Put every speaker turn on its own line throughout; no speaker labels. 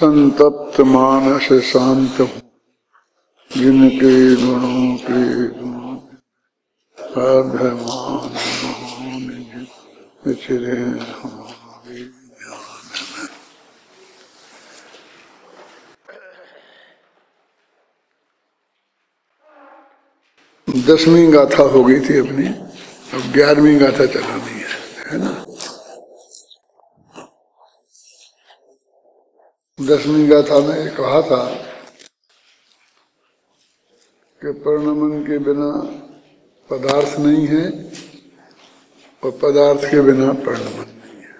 संतप्त मानस शांत हूँ, जिनके गुणों के गुण साध्यमान महान विचरे हमारे ध्यान में। 10वीं गाथा हो गई थी अपनी, अब 11वीं गाथा चलानी है ना। 10वीं गाथा में कहा था कि परिणमन के बिना पदार्थ नहीं है और पदार्थ के बिना परिणमन नहीं है।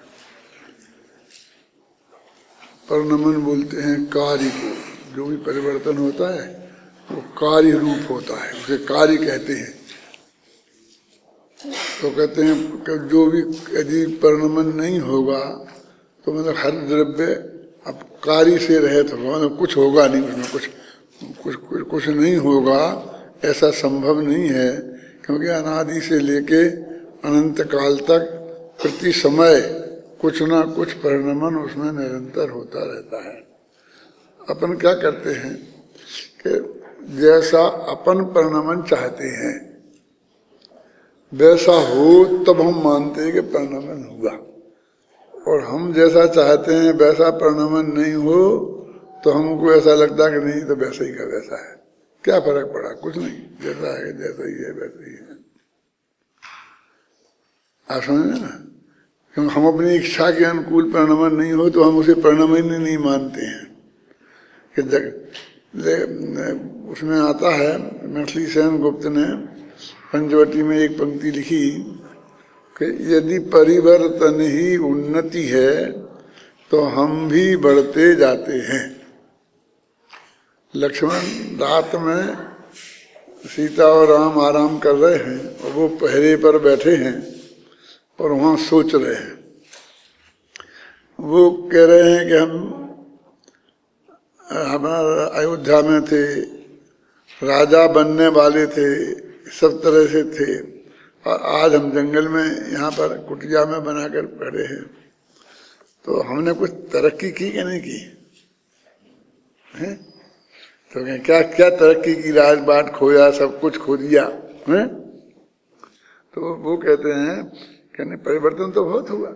परिणमन बोलते हैं कार्य को, जो भी परिवर्तन होता है वो कार्य रूप होता है, उसे कार्य कहते हैं। तो कहते हैं कि जो भी यदि परिणमन नहीं होगा तो मतलब हर द्रव्य अब कार्य से रहित होगा, मतलब कुछ होगा नहीं, उसमें कुछ नहीं होगा, ऐसा संभव नहीं है। क्योंकि अनादि से लेके अनंत काल तक प्रति समय कुछ ना कुछ परिणमन उसमें निरंतर होता रहता है। अपन क्या करते हैं कि जैसा अपन परिणमन चाहते हैं वैसा हो तब हम मानते हैं कि परिणमन हुआ, और हम जैसा चाहते हैं वैसा परिणमन नहीं हो तो हमको ऐसा लगता कि नहीं तो वैसा ही का वैसा है, क्या फर्क पड़ा, कुछ नहीं, जैसा है जैसा ही है वैसा ही है। आप समझे ना। क्योंकि हम अपनी इच्छा के अनुकूल परिणमन नहीं हो तो हम उसे परिणमन ही नहीं मानते हैं। कि उसमें आता है, मैथिली सेन गुप्त ने पंचवटी में एक पंक्ति लिखी कि यदि परिवर्तन ही उन्नति है तो हम भी बढ़ते जाते हैं। लक्ष्मण रात में सीता और राम आराम कर रहे हैं और वो पहरे पर बैठे हैं और वहाँ सोच रहे हैं। वो कह रहे हैं कि हमारा अयोध्या में थे, राजा बनने वाले थे, सब तरह से थे, और आज हम जंगल में यहाँ पर कुटिया में बनाकर खड़े हैं। तो हमने कुछ तरक्की की कि नहीं की है? तो क्या क्या तरक्की की, राजबाट खोया, सब कुछ खो दिया है? तो वो कहते हैं कि नहीं, परिवर्तन तो बहुत हुआ,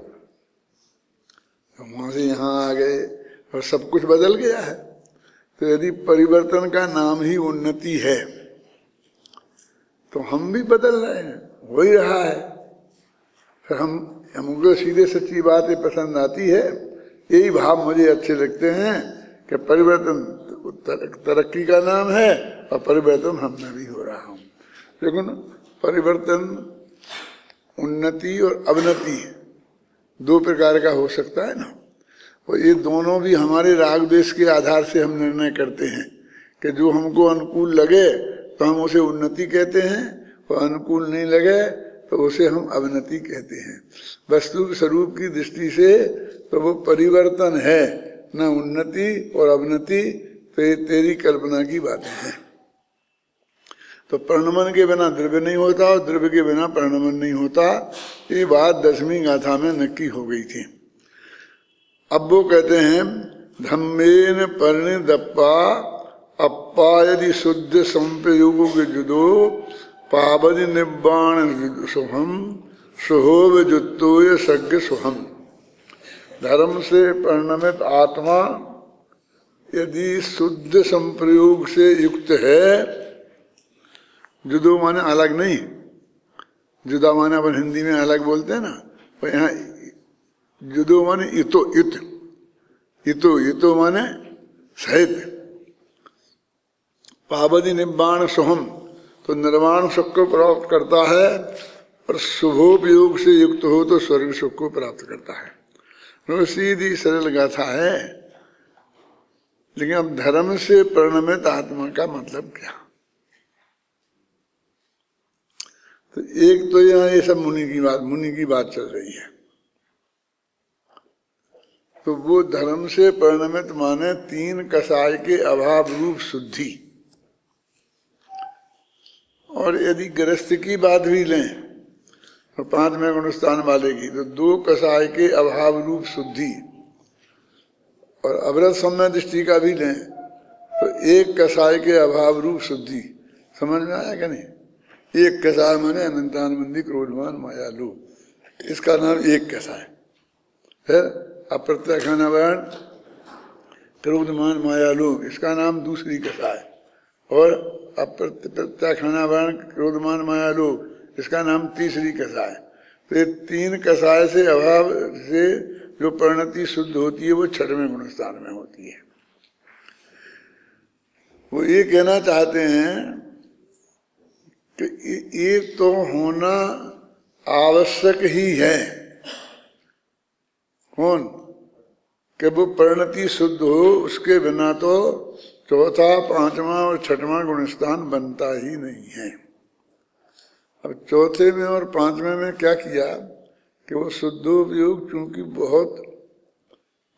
वहां से यहाँ आ गए और सब कुछ बदल गया है। तो यदि परिवर्तन का नाम ही उन्नति है तो हम भी बदल रहे हैं, हो ही रहा है। फिर हमको सीधे सच्ची बातें पसंद आती है, यही भाव मुझे अच्छे लगते हैं कि परिवर्तन तरक्की का नाम है और परिवर्तन हम में भी हो रहा हूँ। लेकिन परिवर्तन उन्नति और अवनति दो प्रकार का हो सकता है ना, और ये दोनों भी हमारे राग द्वेष के आधार से हम निर्णय करते हैं कि जो हमको अनुकूल लगे तो हम उसे उन्नति कहते हैं, और अनुकूल नहीं लगे तो उसे हम अवनति कहते हैं। वस्तु स्वरूप की दृष्टि से तो वो परिवर्तन है, न उन्नति और अवनति, तो ये तेरी कल्पना की बातें हैं। तो परिणमन के बिना द्रव्य नहीं होता और द्रव्य के बिना परिणमन नहीं होता, ये बात 10वीं गाथा में नक्की हो गई थी। अब वो कहते हैं धम्मेन परिणिदप्पा अप्पा यदि शुद्ध संप्रयोग जुदो पावधि निब्बाण सुहम सुहोव जुत्तोय सज्ञ सुहम। धर्म से परिणमित आत्मा यदि शुद्ध संप्रयोग से युक्त है, जुदो माने अलग नहीं, जुदा माने अपन हिंदी में अलग बोलते हैं ना, पर यहाँ जुदो माने इतो इत, इतो माने सहित। पावधि निब्बाण सुहम, तो निर्वाण सुख को प्राप्त करता है, और शुभोपयोग से युक्त हो तो स्वर्ग सुख को प्राप्त करता है। तो सीधी सरल गाथा है। लेकिन अब धर्म से परिणमित आत्मा का मतलब क्या? तो एक तो यहाँ ये सब मुनि की बात चल रही है। तो वो धर्म से परिणमित माने 3 कसाय के अभाव रूप शुद्धि। और यदि गृहस्थ की बात भी लें और 5वें गुणस्थान वाले की, तो 2 कसाय के अभाव रूप शुद्धि और अवरत सम्य दृष्टि का भी लें तो एक कसाय के अभाव रूप शुद्धि, समझ में आया क्या नहीं? एक कसाय माने अनंतानबंदी क्रोधमान मायालु, इसका नाम एक कसाय। फिर अप्रत्यक्षानावरण क्रोधमान मायालु, इसका नाम दूसरी कसाय। और अप्रत्यक्षानावरण क्रोधमान मायालु, इसका नाम तीसरी कसाय। तो ये तीन कसाय से अभाव से जो परिणति शुद्ध होती है वो छठवें गुणस्थान में होती है। वो ये कहना चाहते हैं कि ये तो होना आवश्यक ही है, कौन कि वो परिणति शुद्ध हो, उसके बिना तो चौथा, पांचवा और छठवां गुणस्थान बनता ही नहीं है। अब चौथे में और पांचवें में क्या किया कि वो शुद्धोपयोग चूंकि बहुत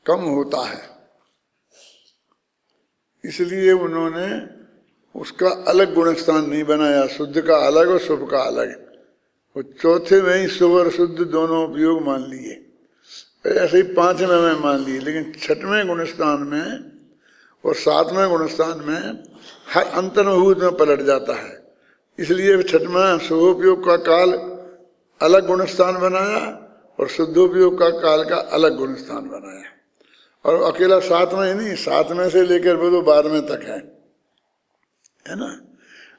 कम होता है, इसलिए उन्होंने उसका अलग गुणस्थान नहीं बनाया, शुद्ध का अलग और शुभ का अलग। वो चौथे में ही शुभ और शुद्ध दोनों उपयोग मान लिए, ऐसे ही पांचवें में मान लिए, लेकिन छठवें गुणस्थान में और सातवें गुणस्थान में हर अंतर्भूत में पलट जाता है। इसलिए छठवां शुभोपयोग का काल अलग गुणस्थान बनाया और शुद्धोपयोग का काल का अलग गुणस्थान बनाया। और अकेला सातवें ही नहीं, सातवें से लेकर वो तो 12वें तक है ना।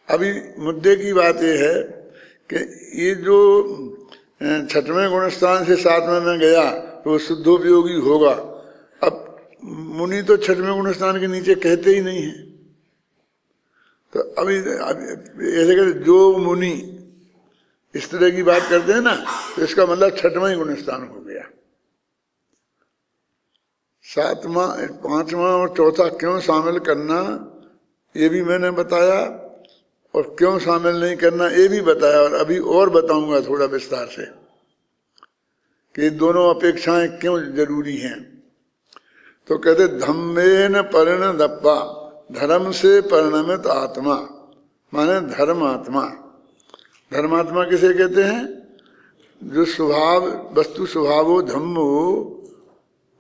अभी मुद्दे की बात यह है कि ये जो छठवें गुणस्थान से सातवें में गया तो शुद्धोपयोगी होगा। अब मुनि तो छठवें गुणस्थान के नीचे कहते ही नहीं है, तो अभी ऐसे कहते जोग मुनि इस तरह की बात करते हैं ना, तो इसका मतलब छठवां ही गुणस्थान हो गया। सातवां, पांचवां और चौथा क्यों शामिल करना ये भी मैंने बताया, और क्यों शामिल नहीं करना ये भी बताया, और अभी और बताऊंगा थोड़ा विस्तार से कि दोनों अपेक्षाएं क्यों जरूरी हैं। तो कहते धम्मेन परिणदप्पा, धर्म से परिणमित आत्मा माने धर्मात्मा। धर्मात्मा किसे कहते हैं? जो स्वभाव वस्तु स्वभावो धम्मो,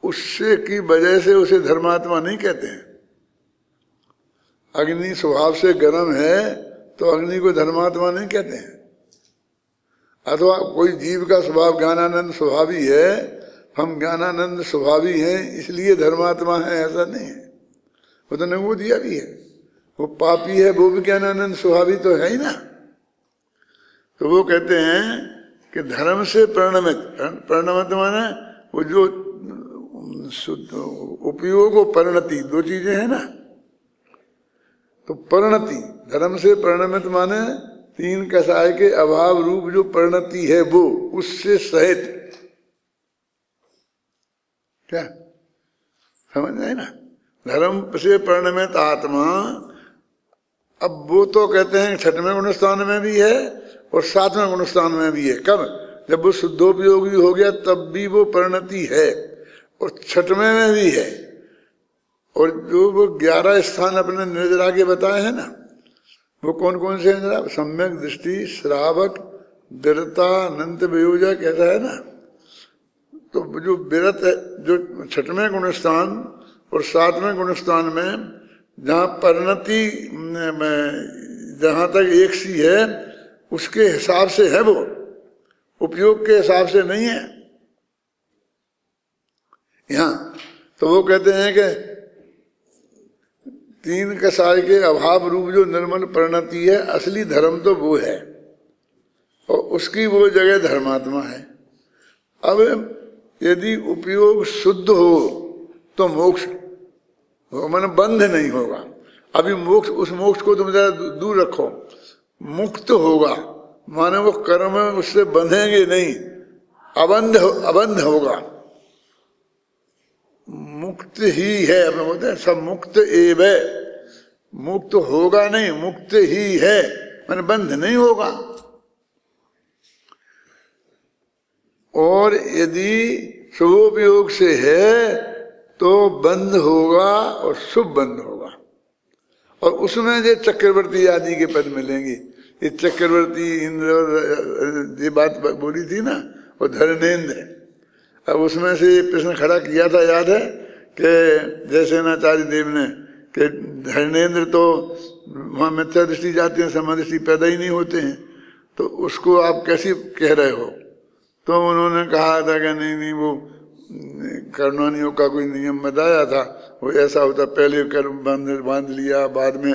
उससे की वजह से उसे धर्मात्मा नहीं कहते हैं। अग्नि स्वभाव से गर्म है तो अग्नि को धर्मात्मा नहीं कहते हैं। अथवा कोई जीव का स्वभाव ज्ञानानंद स्वभावी है, हम ज्ञानानंद स्वभावी हैं इसलिए धर्मात्मा है, ऐसा नहीं है। वो तो नहीं, वो दिया भी है, वो पापी है वो भी ज्ञानानंद स्वभावी तो है ही ना। तो वो कहते हैं कि धर्म से परिणमित, परिणमित माने वो जो उपयोग और परिणति दो चीजें हैं ना। तो परिणति धर्म से परिणमित माने तीन कसाय के अभाव रूप जो परिणति है वो उससे सहित, क्या समझ आए ना? धर्म से परिणमित आत्मा। अब वो तो कहते हैं छठवें गुणस्थान में भी है और सातवें गुणस्थान में भी है। कब? जब वो शुद्धोपयोगी हो गया तब भी वो परिणति है और छठवें में भी है। और जो वो 11 स्थान अपने निर्जरा के बताए हैं ना, वो कौन कौन से हैं? सम्यक दृष्टि, श्रावक, विरता, अनंत वियोजक, ऐसा है ना। तो जो विरत है, जो छठवें गुणस्थान और सातवें गुणस्थान में जहाँ परिणति जहाँ तक एक सी है उसके हिसाब से है, वो उपयोग के हिसाब से नहीं है यहाँ। तो वो कहते हैं कि तीन कसाय के अभाव रूप जो निर्मल परिणति है, असली धर्म तो वो है और उसकी वो जगह धर्मात्मा है। अब यदि उपयोग शुद्ध हो तो मोक्ष हो, माने बंध नहीं होगा। अभी मोक्ष, उस मोक्ष को तुम जरा दूर रखो, मुक्त होगा माने वो कर्म उससे बंधेंगे नहीं, अबंध होगा, मुक्त ही है। अपने बोलते हैं सब मुक्त एव है, मुक्त होगा नहीं, मुक्त ही है माने बंध नहीं होगा। और यदि शुभोपयोग से है तो बंध होगा और शुभ बंध होगा। और उसमें जो चक्रवर्ती आदि के पद मिलेंगे, ये चक्रवर्ती इंद्र ये बात बोली थी ना, और धर्मेंद्र। अब उसमें से प्रश्न खड़ा किया था, याद है कि जैसे नाचार्य देव ने कि धर्मेंद्र तो वहाँ मिथ्या दृष्टि जाते हैं, समादृष्टि पैदा ही नहीं होते हैं, तो उसको आप कैसे कह रहे हो? तो उन्होंने कहा था कि नहीं वो कर्णवानियों का कोई नियम बताया था, वो ऐसा होता, पहले कर्म बांध लिया, बाद में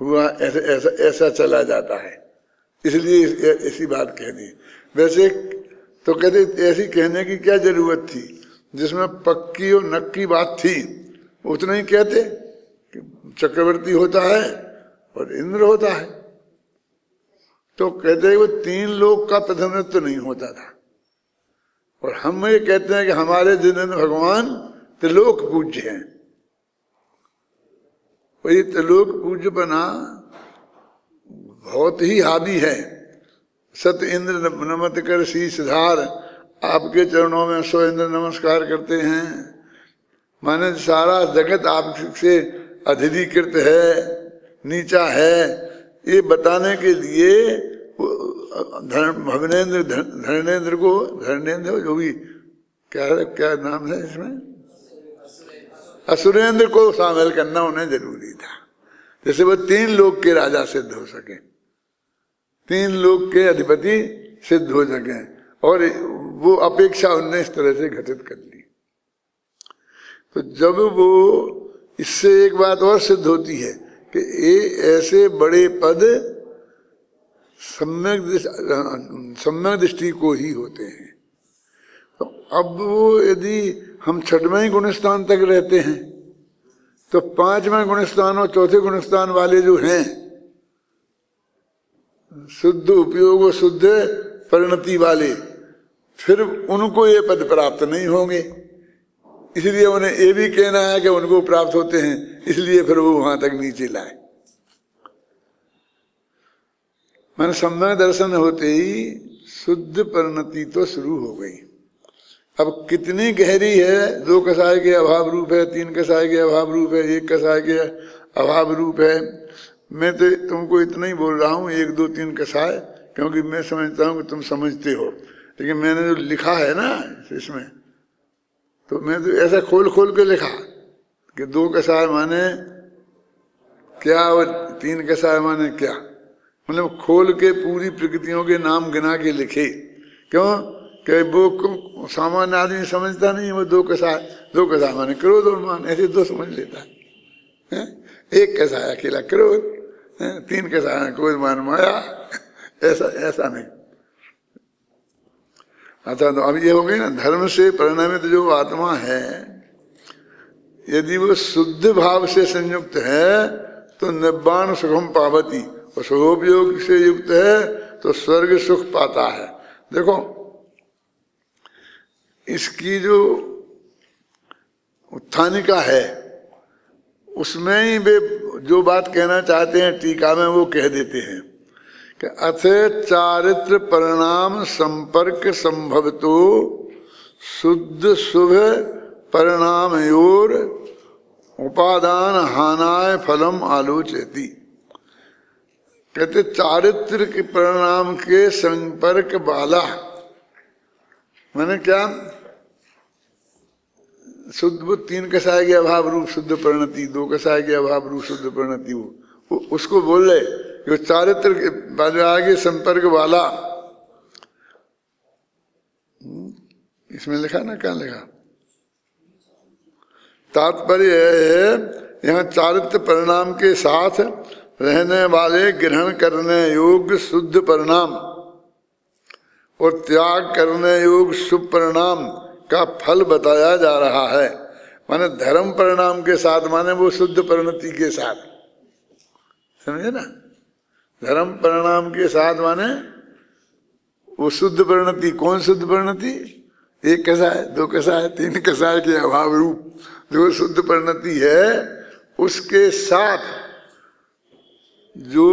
हुआ, ऐसा ऐसा ऐसा चला जाता है, इसलिए ऐसी बात कह दी। वैसे तो कहते ऐसी कहने की क्या जरूरत थी, जिसमें पक्की और नक्की बात थी उतना ही कहते कि चक्रवर्ती होता है और इंद्र होता है। तो कहते वो 3 लोक का प्रतिनिधित्व तो नहीं होता था, और हम ये कहते हैं कि हमारे जिनेंद्र भगवान त्रिलोक पूज्य हैं। वही त्रिलोक पूज्य बना बहुत ही हावी है। सत इंद्र नमत कर शीश धार, आपके चरणों में 100 इंद्र नमस्कार करते हैं। माने सारा जगत आपसे अधिकृत है, नीचा है, ये बताने के लिए धर्मेंद्र को, धर्मेंद्र जो भी क्या नाम है इसमें, असुरेंद्र को शामिल करना उन्हें जरूरी था, जैसे वो 3 लोक के राजा सिद्ध हो सके, 3 लोक के अधिपति सिद्ध हो सके, और वो अपेक्षा उनने इस तरह से घटित कर ली। तो जब वो, इससे एक बात और सिद्ध होती है कि ये ऐसे बड़े पद सम्यक दृष्टि को ही होते हैं। तो अब वो यदि हम 6वें गुणस्थान तक रहते हैं, तो 5वें गुणस्थान और 4थे गुणस्थान वाले जो हैं, शुद्ध उपयोग और शुद्ध परिणति वाले, फिर उनको ये पद प्राप्त नहीं होंगे, इसलिए उन्हें ये भी कहना है कि उनको प्राप्त होते हैं, इसलिए फिर वो वहां तक नीचे लाए। मैंने सम्यक दर्शन होते ही शुद्ध परिणति तो शुरू हो गई। अब कितनी गहरी है, 2 कसाय के अभाव रूप है, 3 कसाय के अभाव रूप है, 1 कसाय के अभाव रूप है। मैं तो तुमको इतना ही बोल रहा हूँ, 1 2 3 कसाय, क्योंकि मैं समझता हूँ कि तुम समझते हो, लेकिन मैंने जो लिखा है ना इसमें, तो मैं तो ऐसा खोल खोल के लिखा कि 2 कसाय माने क्या और 3 कसाय माने क्या, मतलब खोल के पूरी प्रकृतियों के नाम गिना के लिखे। क्यों कि वो सामान्य आदमी समझता नहीं, वो 2 कसाय माने क्रोध और मान, ऐसे 2 समझ लेता है। 1 कसाय अकेला क्रोध, 3 कसाय क्रोध मान माया, ऐसा नहीं। अच्छा, तो अब ये हो गई ना, धर्म से परिणामित जो आत्मा है, यदि वो शुद्ध भाव से संयुक्त है तो निर्वाण सुखम पावती, और सुखोपयोग से युक्त है तो स्वर्ग सुख पाता है। देखो इसकी जो उत्थानिका है, उसमें ही वे जो बात कहना चाहते हैं टीका में वो कह देते हैं कि अथ चारित्र परिणाम संपर्क संभवतो शुद्ध शुभ परिणामयोर उपादान हानाय फलम आलोचयति। कहते चारित्र के परिणाम के संपर्क वाला, मैंने क्या, शुद्ध 3 कसाय के अभाव रूप शुद्ध परिणति, 2 कसाय के अभाव रूप शुद्ध परिणति, वो उसको बोल रहे जो चारित्र के बाद आगे संपर्क वाला। इसमें लिखा ना, क्या लिखा, तात्पर्य है यहाँ चारित्र परिणाम के साथ रहने वाले ग्रहण करने योग्य शुद्ध परिणाम और त्याग करने योग्य शुभ परिणाम का फल बताया जा रहा है। माने धर्म परिणाम के साथ, माने वो शुद्ध परिणति के साथ, समझे ना, धर्म परिणाम के साथ माने वो शुद्ध परिणति। कौन शुद्ध परिणति? 1 कसाय, 2 कसाय, 3 कसाय के अभाव रूप जो शुद्ध परिणति है, उसके साथ जो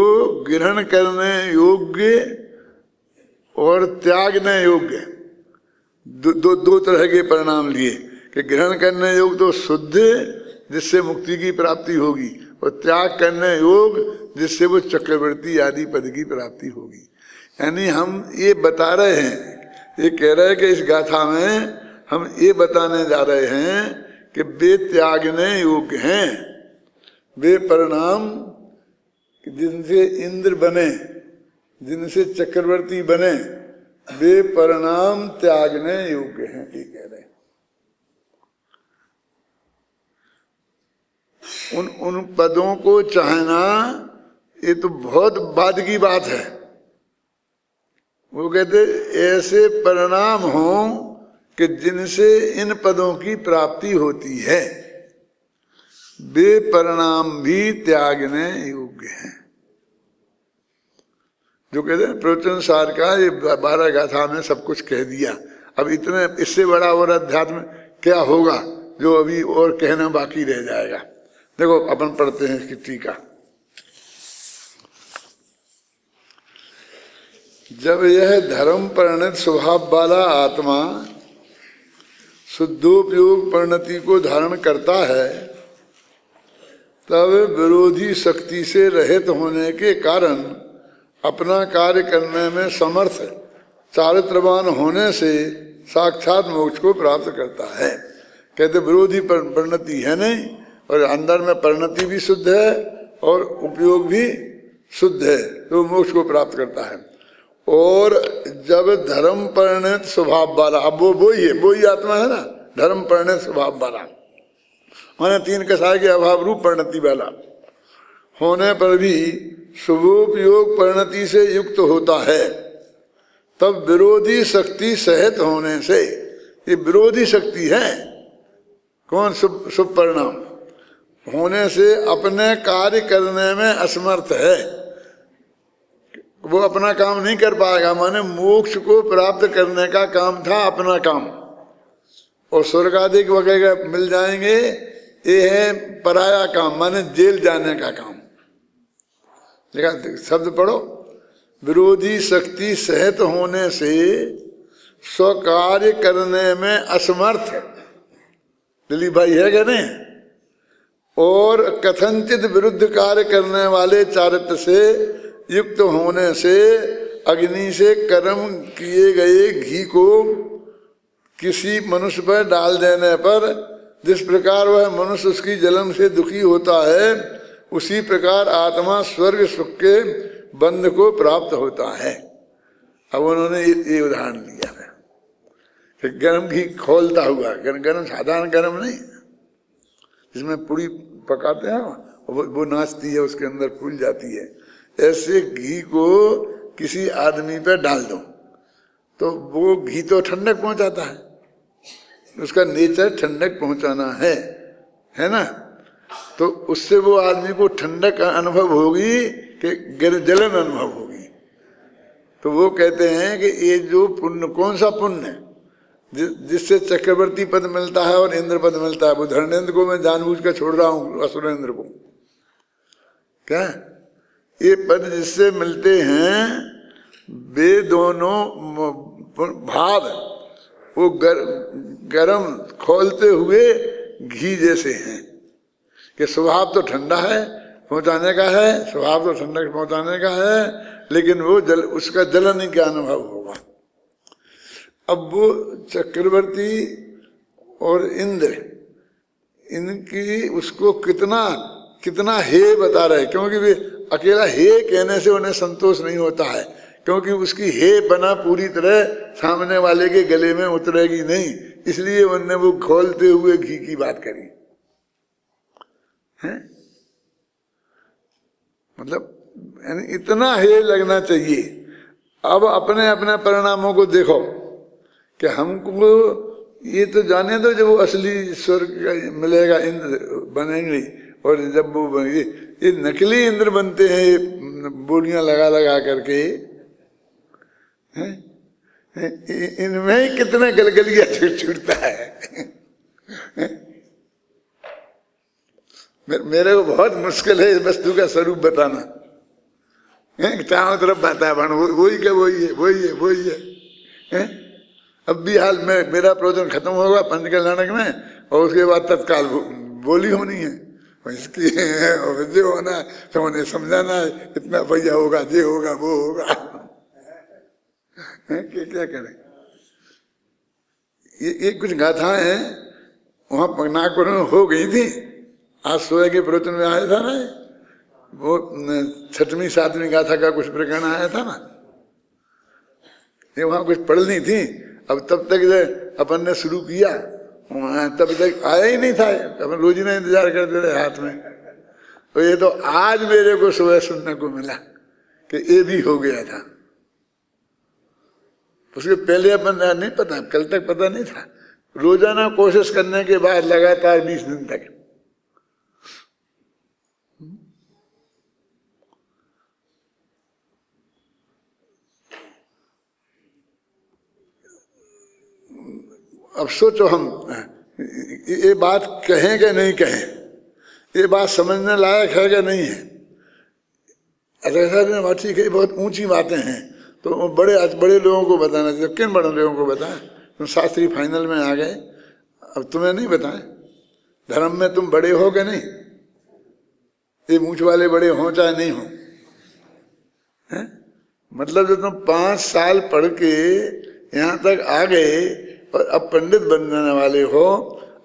ग्रहण करने योग्य और त्यागने योग्य, दो तरह के परिणाम लिए कि ग्रहण करने योग्य तो शुद्ध जिससे मुक्ति की प्राप्ति होगी, और त्याग करने योग्य जिससे वो चक्रवर्ती आदि पद की प्राप्ति होगी। यानी हम ये बता रहे हैं, ये कह रहे हैं कि इस गाथा में हम ये बताने जा रहे हैं कि वे त्यागने योग्य हैं, वे परिणाम जिनसे इंद्र बने, जिनसे चक्रवर्ती बने, वे परिणाम त्यागने योग्य हैं, ये कह रहे हैं। उन पदों को चाहना ये तो बहुत बाद की बात है। वो कहते ऐसे परिणाम हो कि जिनसे इन पदों की प्राप्ति होती है, वे परिणाम भी त्यागने योग्य हैं। जो कहते हैं प्रवचन सार का ये 12 गाथा में सब कुछ कह दिया। अब इतने इससे बड़ा और अध्यात्म क्या होगा जो अभी और कहना बाकी रह जाएगा। देखो अपन पढ़ते हैं इसकी टीका। जब यह धर्म परिणत स्वभाव वाला आत्मा शुद्धोपयोग परिणति को धारण करता है, तब विरोधी शक्ति से रहित होने के कारण अपना कार्य करने में समर्थ चारित्रवान होने से साक्षात मोक्ष को प्राप्त करता है। कहते विरोधी परिणति है नहीं, और अंदर में परिणति भी शुद्ध है और उपयोग भी शुद्ध है, तो मोक्ष को प्राप्त करता है। और जब धर्म परिणत स्वभाव वाला, अब वो ही आत्मा है ना, धर्म परिणत स्वभाव वाला, माने 3 कसाय के अभाव रूप परिणति वाला होने पर भी शुभोपयोग परिणति से युक्त होता है, तब विरोधी शक्ति सहित होने से, ये विरोधी शक्ति है कौन, शुभ परिणाम होने से अपने कार्य करने में असमर्थ है। वो अपना काम नहीं कर पाएगा, माने मोक्ष को प्राप्त करने का काम था अपना काम, और स्वर्ग आदि वगैरह मिल जाएंगे, ये है पराया काम, माने जेल जाने का काम। देखा शब्द पढ़ो, विरोधी शक्ति सहित होने से स्वकार्य करने में असमर्थ, दिलीप भाई है क्या नहीं, और कथनचित विरुद्ध कार्य करने वाले चारित्र से युक्त होने से अग्नि से कर्म किए गए घी को किसी मनुष्य पर डाल देने पर जिस प्रकार वह मनुष्य उसकी जलन से दुखी होता है, उसी प्रकार आत्मा स्वर्ग सुख के बंध को प्राप्त होता है। अब उन्होंने ये उदाहरण दिया है कि गर्म घी खोलता हुआ, गर्म साधारण गर्म नहीं, जिसमें पूरी पकाते हैं वो नाचती है, उसके अंदर फूल जाती है, ऐसे घी को किसी आदमी पे डाल दो तो वो घी तो ठंडक पहुंचाता है, उसका नेचर ठंडक पहुंचाना है ना, तो उससे वो आदमी को ठंडक अनुभव होगी कि जलन अनुभव होगी। तो वो कहते हैं कि ये जो पुण्य, कौन सा पुण्य है जिससे चक्रवर्ती पद मिलता है और इंद्र पद मिलता है। वो धर्मेंद्र को मैं जानबूझ कर छोड़ रहा हूँ, असुरेंद्र को, क्या ये पद जिससे मिलते हैं, वे दोनों भाव वो गरम खोलते हुए घी जैसे हैं कि स्वभाव तो ठंडा है, पहुंचाने का है, स्वभाव तो ठंडक पहुंचाने का है, लेकिन वो उसका जलन का अनुभव होगा। अब वो चक्रवर्ती और इंद्र, इनकी उसको कितना हे बता रहे, क्योंकि वे अकेला हे कहने से उन्हें संतोष नहीं होता है, क्योंकि उसकी हे बना पूरी तरह सामने वाले के गले में उतरेगी नहीं, इसलिए उन्होंने वो खोलते हुए घी की बात करी है। मतलब यानी इतना हे लगना चाहिए। अब अपने अपने परिणामों को देखो कि हमको ये तो जाने दो, जब वो असली स्वर्ग मिलेगा, इंद्र बनेंगे, और जब वो बनेंगे, ये नकली इंद्र बनते हैं, ये बोलियां लगा लगा करके, इनमें ही कितने गलगलिया छूटता है। मेरे को बहुत मुश्किल है इस वस्तु का स्वरूप बताना, चारों तरफ बात है, वही है। अब भी हाल में मेरा प्रवचन खत्म होगा पंचकल्याणक में, और उसके बाद तत्काल बोली होनी है इसकी, जो होना तो उन्हें समझाना है, इतना भैया होगा, ये होगा, वो होगा, क्या करें। ये कुछ गाथाएं हैं, वहां नागपुर में हो गई थी। आज सुबह के प्रवचन में आया था ना, वो 6वीं 7वीं गाथा का कुछ प्रकरण आया था ना, ये वहां कुछ पढ़नी थी। अब तब तक अपन ने शुरू किया, वहां तब तक आया ही नहीं था, अपन रोज ही इंतजार करते रहे हाथ में। तो ये तो आज मेरे को सुबह सुनने को मिला कि ये भी हो गया था। उसके पहले अपन नहीं पता, कल तक पता नहीं था। रोजाना कोशिश करने के बाद लगातार 20 दिन तक। अब सोचो हम ये बात कहें कि नहीं कहें, ये बात समझने लायक है कि नहीं है। ऐसा ठीक है, बहुत ऊंची बातें हैं तो बड़े लोगों को बताना चाहिए। किन बड़े लोगों को बताएं? तुम शास्त्री फाइनल में आ गए, अब तुम्हें नहीं बताएं? धर्म में तुम बड़े हो कि नहीं? ये मूछ वाले बड़े हो चाहे नहीं हो, हैं? मतलब जो तुम 5 साल पढ़ के यहाँ तक आ गए और अब पंडित बन जाने वाले हो,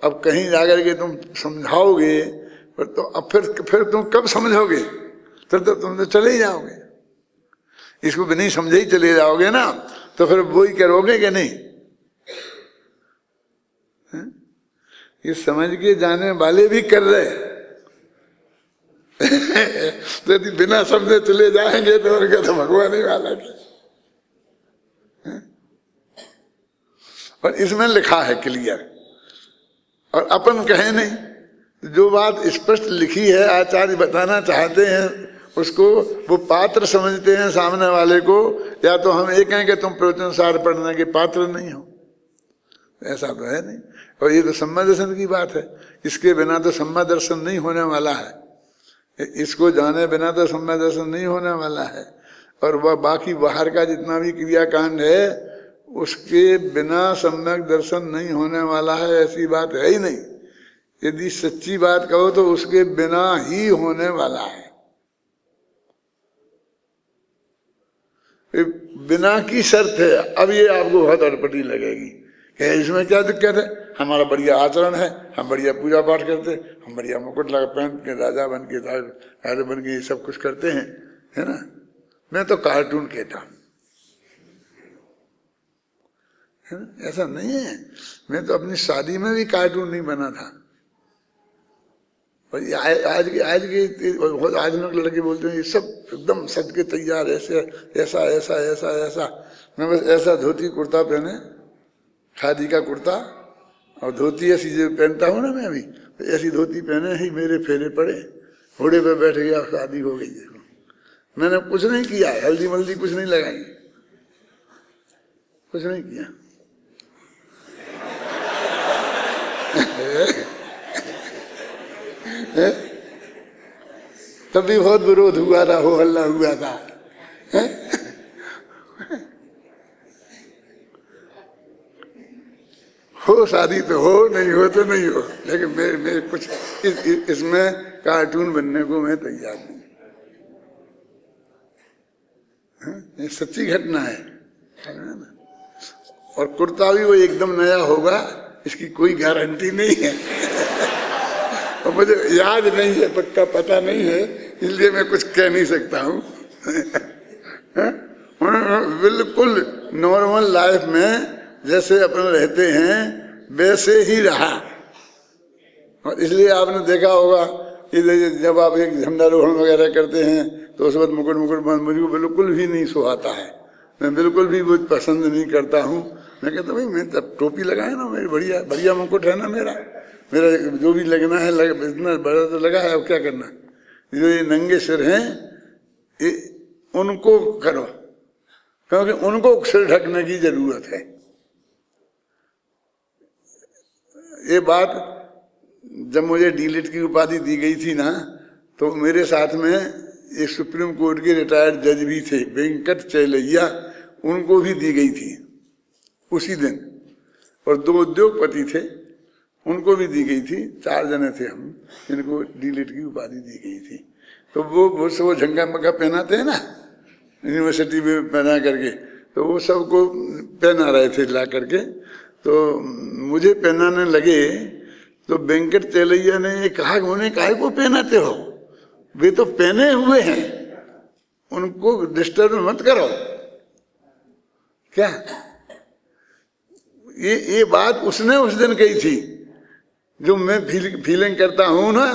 अब कहीं जाकर के तुम समझाओगे, पर तो अब फिर तुम कब समझोगे? फिर तो तुम तो चले ही जाओगे। इसको भी नहीं समझे ही चले जाओगे ना, तो फिर वो ही करोगे कि नहीं? ये समझ के जाने वाले भी कर रहे तो यदि बिना समझे चले जाएंगे तो उनका तो भगवान ही वाला है। और इसमें लिखा है क्लियर, और अपन कहे नहीं। जो बात स्पष्ट लिखी है, आचार्य बताना चाहते हैं उसको, वो पात्र समझते हैं सामने वाले को, या तो हम ये कहें कि तुम प्रवचन सार पढ़ने के पात्र नहीं हो। ऐसा तो है नहीं। और ये तो सम्यक दर्शन की बात है, इसके बिना तो सम्यक दर्शन नहीं होने वाला है। इसको जाने बिना तो सम्यक दर्शन नहीं होने वाला है। और वह बाकी बाहर का जितना भी क्रियाकांड है, उसके बिना सम्यक दर्शन नहीं होने वाला है, ऐसी बात है ही नहीं। यदि सच्ची बात कहो तो उसके बिना ही होने वाला है। बिना की शर्त है। अब ये आपको बहुत अटपटी लगेगी कि इसमें क्या दिक्कत है? हमारा बढ़िया आचरण है, हम बढ़िया पूजा पाठ करते, हम बढ़िया मुकुट लगा पहन के राजा बन के राजा बन के सब कुछ करते हैं, है ना। मैं तो कार्टून कहता हूँ, ऐसा नहीं है। मैं तो अपनी शादी में भी कार्टून नहीं बना था। और आज लोग लड़के बोलते हैं ये सब एकदम सज के तैयार, ऐसे ऐसा ऐसा ऐसा ऐसा। मैं बस ऐसा धोती कुर्ता पहने, खादी का कुर्ता और धोती ऐसी जो पहनता हूँ ना मैं अभी, तो ऐसी धोती पहने ही मेरे फेरे पड़े, घोड़े पे बैठ गया, शादी हो गई। मैंने कुछ नहीं किया, हल्दी मल्दी कुछ नहीं लगाई, कुछ नहीं किया। तब भी बहुत विरोध हुआ था, हो हल्ला हुआ था। हो शादी तो हो, नहीं हो तो नहीं हो, लेकिन मैं कुछ इसमें कार्टून बनने को मैं तैयार नहीं। ये सच्ची घटना है। और कुर्ता भी वो एकदम नया होगा, इसकी कोई गारंटी नहीं है। और मुझे याद नहीं है, पक्का पता नहीं है, इसलिए मैं कुछ कह नहीं सकता हूँ। बिल्कुल नॉर्मल लाइफ में जैसे अपन रहते हैं वैसे ही रहा। और इसलिए आपने देखा होगा कि जब आप एक झंडारोहण वगैरह करते हैं तो उस वक्त मुकुट बंद मुझको बिल्कुल भी नहीं सुहाता है। मैं बिल्कुल भी वो पसंद नहीं करता हूँ। मैं कहता भाई मैं तब टोपी लगाए ना, मेरी बढ़िया बढ़िया मुकुट है ना, मेरा जो भी लगना है इतना बड़ा तो लगा है, अब क्या करना। जो ये नंगे सिर हैं ये उनको करो, क्योंकि उनको सिर ढकने की जरूरत है। ये बात जब मुझे डीलिट की उपाधि दी गई थी ना, तो मेरे साथ में एक सुप्रीम कोर्ट के रिटायर्ड जज भी थे, वेंकट चैलैया, उनको भी दी गई थी उसी दिन। और 2 उद्योगपति थे, उनको भी दी गई थी। 4 जने थे हम जिनको डीलिट की उपाधि दी गई थी। तो वो झंगा मग्गा पहनाते हैं ना यूनिवर्सिटी में पहना करके, तो वो सबको पहना रहे थे ला करके। तो मुझे पहनाने लगे तो वेंकट चेलैया ने ये कहा कि उन्हें काहे को पहनाते हो, वे तो पहने हुए हैं, उनको डिस्टर्ब मत करो। क्या ये बात उसने उस दिन कही थी, जो मैं फीलिंग करता हूं ना,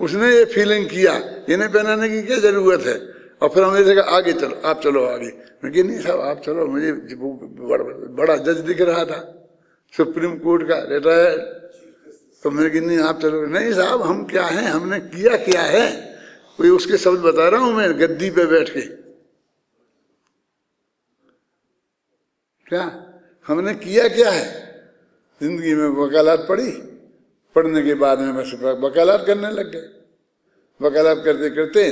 उसने ये फीलिंग किया, इन्हें पहनाने की क्या जरूरत है। और फिर हमें कहा आगे चलो, आप चलो आगे। मैं कि नहीं साहब आप चलो, मुझे बड़ा जज दिख रहा था सुप्रीम कोर्ट का रिटायर्ड, तो मैंने कि नहीं आप चलो। नहीं साहब हम क्या हैं, हमने किया क्या है, कोई उसके शब्द बता रहा हूं मैं गद्दी पे बैठ के। क्या हमने किया क्या है जिंदगी में? वकालत पढ़ी, पढ़ने के बाद में बस वकालत करने लग गए। वकालत करते करते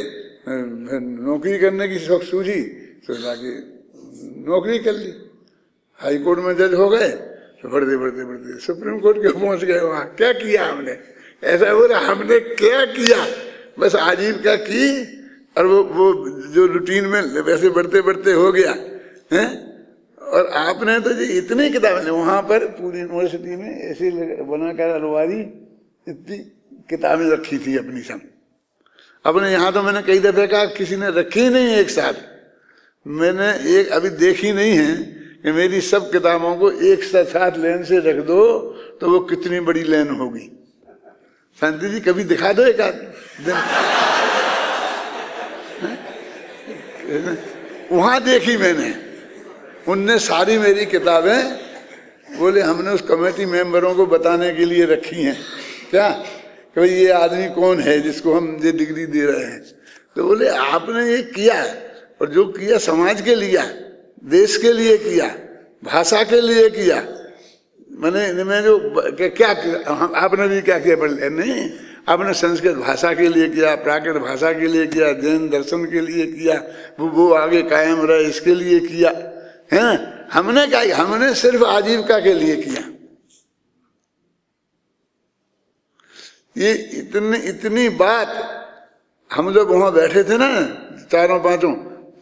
नौकरी करने की शौक सूझी, सोचा कि नौकरी कर ली। हाई कोर्ट में जज हो गए, तो बढ़ते बढ़ते बढ़ते सुप्रीम कोर्ट के पहुंच गए। वहां क्या किया हमने, ऐसा बोला हमने क्या किया, बस आजीविका की, और वो जो रूटीन में वैसे बढ़ते बढ़ते हो गया है। और आपने तो जी इतनी किताबें, वहां पर पूरी यूनिवर्सिटी में ऐसे बनाकर अलमारी इतनी किताबें रखी थी अपनी सब। अपने यहाँ तो मैंने कई दफे कहा, किसी ने रखी नहीं एक साथ। मैंने एक अभी देखी नहीं है कि मेरी सब किताबों को एक साथ लाइन से रख दो तो वो कितनी बड़ी लाइन होगी। शांति जी कभी दिखा दो एक आध दिन। वहां देखी मैंने, उनने सारी मेरी किताबें, बोले हमने उस कमेटी मेंबरों को बताने के लिए रखी हैं क्या, कि भाई ये आदमी कौन है जिसको हम ये डिग्री दे रहे हैं। तो बोले आपने ये किया, और जो किया समाज के लिए, देश के लिए किया, भाषा के लिए किया। मैंने मैं जो क्या आपने भी क्या किया, पढ़ नहीं, आपने संस्कृत भाषा के लिए किया, प्राकृत भाषा के लिए किया, जैन दर्शन के लिए किया, वो आगे कायम रहे इसके लिए किया है। हमने क्या, हमने सिर्फ आजीविका के लिए किया। ये इतनी बात हम जब वहां बैठे थे ना चारों पांचों,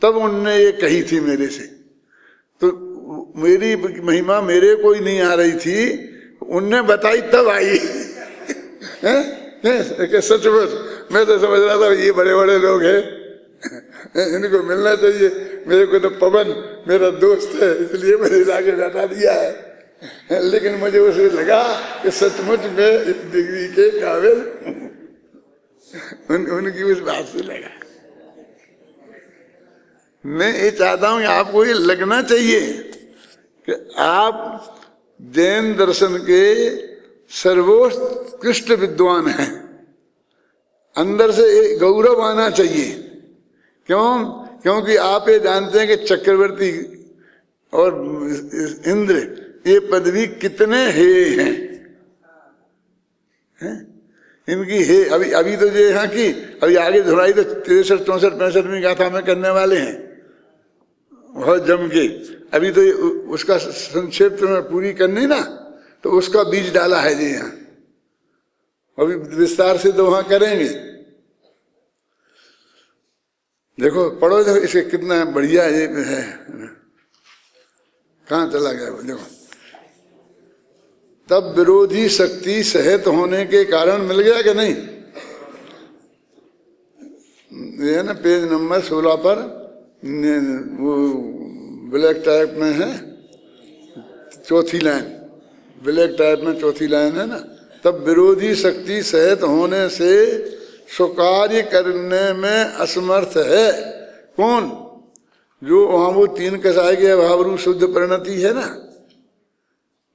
तब उनने ये कही थी मेरे से। तो मेरी महिमा मेरे को ही नहीं आ रही थी, उनने बताई तब आई। सचमुच मैं तो समझ रहा था ये बड़े बड़े लोग हैं, इनको मिलना चाहिए। मेरे को तो पवन मेरा दोस्त है इसलिए मैंने लाके बैठा दिया है, लेकिन मुझे उसे लगा कि सचमुच में इस डिग्री के काबिल उनकी उस बात से लगा। मैं ये चाहता हूं कि आपको ये लगना चाहिए कि आप जैन दर्शन के सर्वोत्कृष्ट विद्वान हैं। अंदर से एक गौरव आना चाहिए। क्योंकि आप ये जानते हैं कि चक्रवर्ती और इंद्र ये पदवी कितने हे हैं, इनकी हे अभी तो ये यहाँ की, अभी आगे धुलाई तो 63, 64, 65 गाथा में करने वाले हैं बहुत जम के। अभी तो उसका संक्षेप में पूरी करनी ना, तो उसका बीज डाला है जी यहाँ, अभी विस्तार से तो वहां करेंगे। देखो पढ़ो, देखो इसे कितना बढ़िया ये है। कहाँ चला गया वो, देखो। तब विरोधी शक्ति सहित होने के कारण मिल गया कि नहीं, ये है ना पेज नंबर 16 पर, वो ब्लैक टाइप में है, चौथी लाइन, ब्लैक टाइप में चौथी लाइन है ना। तब विरोधी शक्ति सहित होने से स्वकार्य करने में असमर्थ है। कौन? जो वहां वो 3 कसाय के अभाव रूप शुद्ध परिणति है ना,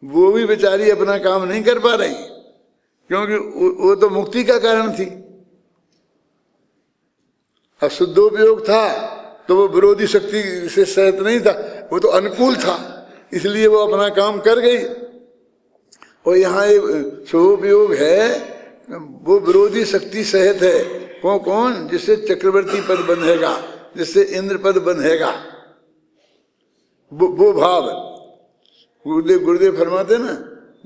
वो भी बेचारी अपना काम नहीं कर पा रही, क्योंकि वो तो मुक्ति का कारण थी। अब शुद्धोपयोग था तो वो विरोधी शक्ति से सहित नहीं था, वो तो अनुकूल था, इसलिए वो अपना काम कर गई। और यहाँ ये शुभोपयोग है, वो विरोधी शक्ति सहित है। कौन? जिससे चक्रवर्ती पद बंधेगा, जिससे इंद्र पद बंधेगा, वो भाव। गुरुदेव फरमाते ना,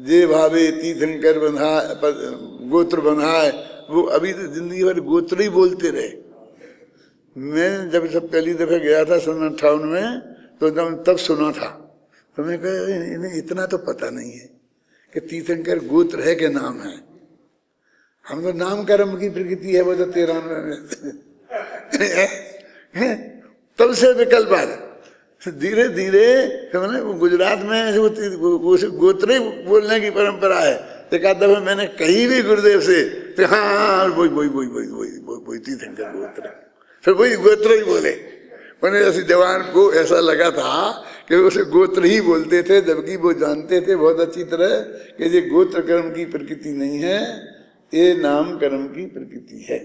जे भावे तीर्थंकर बंधा गोत्र बंधाए। वो अभी तो जिंदगी भर गोत्र ही बोलते रहे। मैं जब सब पहली दफे गया था सन 58 में, तो तब सुना था, तो मैं कहा इन्हें इतना तो पता नहीं है कि तीर्थंकर गोत्र है के नाम है। हम तो नाम कर्म की प्रकृति है, वो तो 13 में तब से विकल्प आ गया। धीरे धीरे गुजरात में गोत्र ही बोलने की परंपरा है। एक आध दफा मैंने कही भी गुरुदेव से तो हाँ वही तीर्थंकर गोत्र, फिर वही गोत्र ही बोले। मैंने ऐसे जवान को ऐसा लगा था कि उसे गोत्र ही बोलते थे, जबकि वो जानते थे बहुत अच्छी तरह कि ये गोत्र कर्म की प्रकृति नहीं है, ये नाम कर्म की प्रकृति है।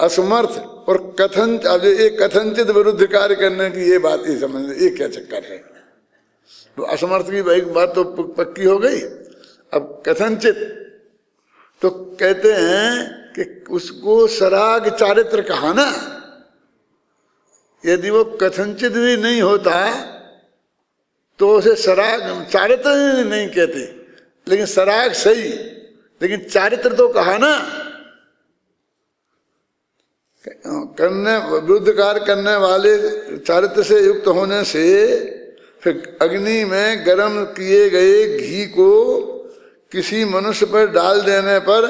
असमर्थ और कथन, अब एक कथनचित विरुद्ध कार्य करने की ये बात ही समझ, ये क्या चक्कर है। तो असमर्थ की भाई बात तो पक्की हो गई। अब कथनचित तो कहते हैं कि उसको सराग चारित्र कहा ना, यदि वो कथनचित भी नहीं होता तो उसे सराग चारित्र नहीं कहते, लेकिन सराग सही, लेकिन चारित्र तो कहा ना। करने विरुद्ध कार्य करने वाले चारित्र से युक्त होने से फिर अग्नि में गर्म किए गए घी को किसी मनुष्य पर डाल देने पर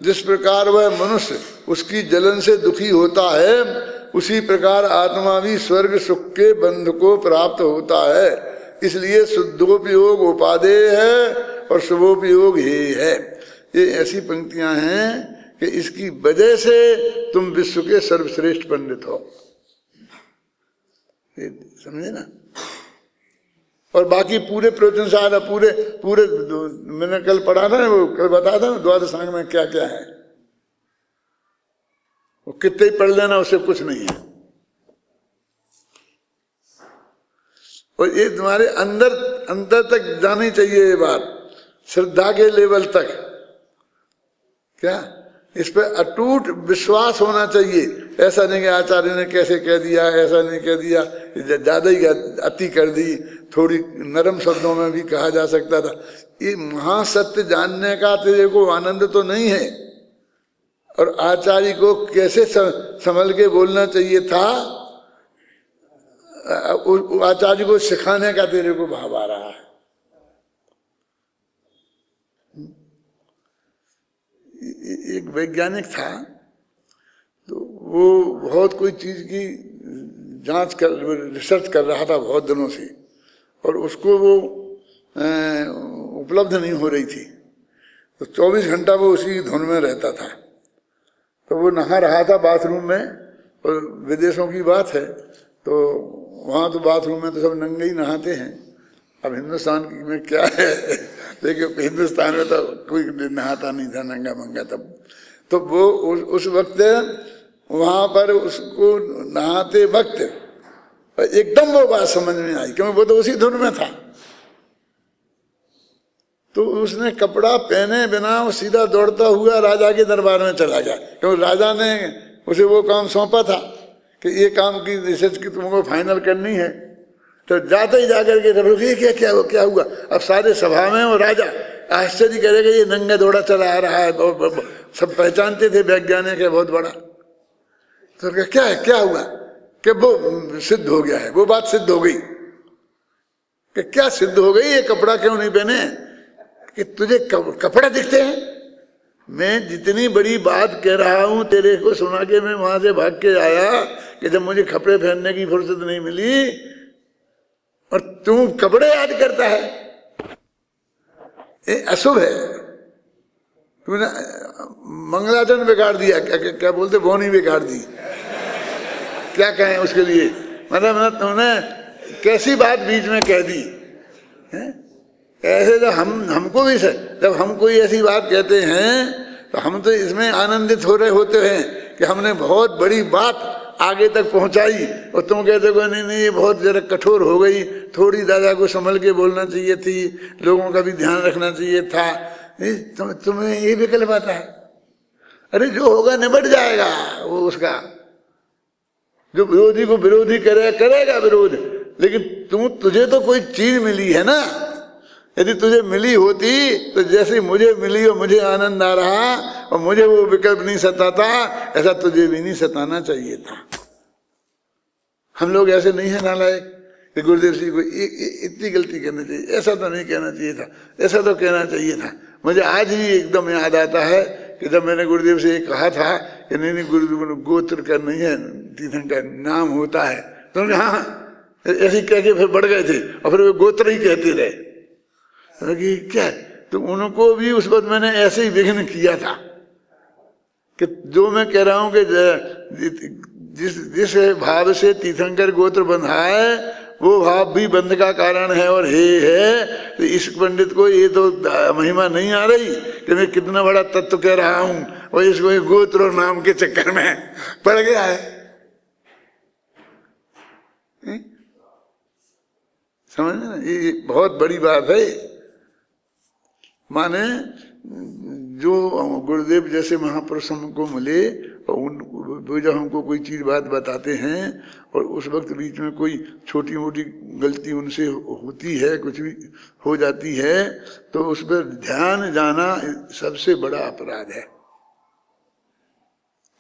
जिस प्रकार वह मनुष्य उसकी जलन से दुखी होता है, उसी प्रकार आत्मा भी स्वर्ग सुख के बंध को प्राप्त होता है। इसलिए शुद्धोपयोग उपादेय है और शुभोपयोग हे है। ये ऐसी पंक्तियां हैं कि इसकी वजह से तुम विश्व के सर्वश्रेष्ठ पंडित हो, समझे ना। और बाकी पूरे प्रवचन सारा पूरे पूरे मैंने कल पढ़ा था, वो कल बताया था द्वादशांग में क्या क्या है, वो कितने ही पढ़ लेना, उससे कुछ नहीं है। और ये तुम्हारे अंदर अंदर तक जानी चाहिए ये बात, श्रद्धा के लेवल तक। क्या इस पे अटूट विश्वास होना चाहिए। ऐसा नहीं कि आचार्य ने कैसे कह दिया, ऐसा नहीं कह दिया, ज्यादा ही अति कर दी, थोड़ी नरम शब्दों में भी कहा जा सकता था। ये महासत्य जानने का तेरे को आनंद तो नहीं है, और आचार्य को कैसे संभल के बोलना चाहिए था, आचार्य को सिखाने का तेरे को भाव आ रहा है। एक वैज्ञानिक था, तो वो बहुत कोई चीज की जांच कर रिसर्च कर रहा था बहुत दिनों से, और उसको वो उपलब्ध नहीं हो रही थी। तो 24 घंटा वो उसी धुन में रहता था। तो वो नहा रहा था बाथरूम में, और विदेशों की बात है तो वहाँ तो बाथरूम में तो सब नंगे ही नहाते हैं। अब हिंदुस्तान में क्या है, देखिए हिंदुस्तान में तो कोई नहाता नहीं था नंगा मंगा तब। तो वो उस वक्त वहाँ पर उसको नहाते वक्त एकदम वो बात समझ में आई, क्योंकि वो तो उसी धुन में था। तो उसने कपड़ा पहने बिना वो सीधा दौड़ता हुआ राजा के दरबार में चला गया, क्योंकि राजा ने उसे वो काम सौंपा था कि ये काम की रिसर्च की तुमको फाइनल करनी है। तो जाते ही जाकर के सब ये क्या हुआ। अब सारे सभा में वो राजा आश्चर्य करेगा, ये नंगा दौड़ा चला आ रहा है। सब पहचानते थे वैज्ञानिक है बहुत बड़ा। तो क्या है, क्या हुआ कि वो सिद्ध हो गया है, वो बात सिद्ध हो गई। कि क्या सिद्ध हो गई, ये कपड़ा क्यों नहीं पहने, कि तुझे कपड़ा दिखते हैं। मैं जितनी बड़ी बात कह रहा हूं तेरे को सुना के मैं वहां से भाग के आया कि जब मुझे कपड़े पहनने की फुर्सत नहीं मिली, और तू कपड़े याद करता है, ये अशुभ है। तूने मंगलाचरण बिगाड़ दिया, क्या बोलते, बोनी बिगाड़ दी, क्या कहें उसके लिए। मतलब तुमने कैसी बात बीच में कह दी है? ऐसे जब हमको भी जब हम कोई ऐसी बात कहते हैं तो हम तो इसमें आनंदित हो रहे होते हैं कि हमने बहुत बड़ी बात आगे तक पहुंचाई, और तुम कहते हो नहीं ये बहुत जरा कठोर हो गई, थोड़ी दादा को संभल के बोलना चाहिए थी, लोगों का भी ध्यान रखना चाहिए था। तुम्हें ये विकल्प आता है। अरे जो होगा निबट जाएगा वो उसका। जो विरोधी को विरोधी करेगा विरोध, लेकिन तुझे तो कोई चीज मिली है ना। यदि तुझे मिली होती तो जैसे मुझे मिली और मुझे आनंद आ रहा और मुझे वो विकल्प नहीं सताता, ऐसा तुझे भी नहीं सताना चाहिए था। हम लोग ऐसे नहीं है नालायक कि गुरुदेव जी को इतनी गलती करनी चाहिए, ऐसा तो नहीं कहना चाहिए था, ऐसा तो कहना चाहिए था। मुझे आज ही एकदम याद आता है कि जब मैंने गुरुदेव से ये कहा था कि नहीं गुरुदेव गोत्र का नहीं है, तीर्थंकर नाम होता है, तो हाँ ऐसे कह के फिर बढ़ गए थे और फिर वो गोत्र ही कहते रहे कि क्या। तो उनको भी उस वक्त मैंने ऐसे ही विघ्न किया था कि जो मैं कह रहा हूं कि जिस भाव से तीर्थंकर गोत्र बंधा है वो भाव भी बंध का कारण है और हे है। तो इस पंडित को ये तो महिमा नहीं आ रही कि मैं कितना बड़ा तत्व कह रहा हूं और इसको गोत्र और नाम के चक्कर में पड़ गया है। समझ ना, ये बहुत बड़ी बात है। माने जो गुरुदेव जैसे महापुरुष हमको मिले और वो जब हमको कोई चीज बात बताते हैं और उस वक्त बीच में कोई छोटी मोटी गलती उनसे होती है, कुछ भी हो जाती है, तो उस पर ध्यान जाना सबसे बड़ा अपराध है।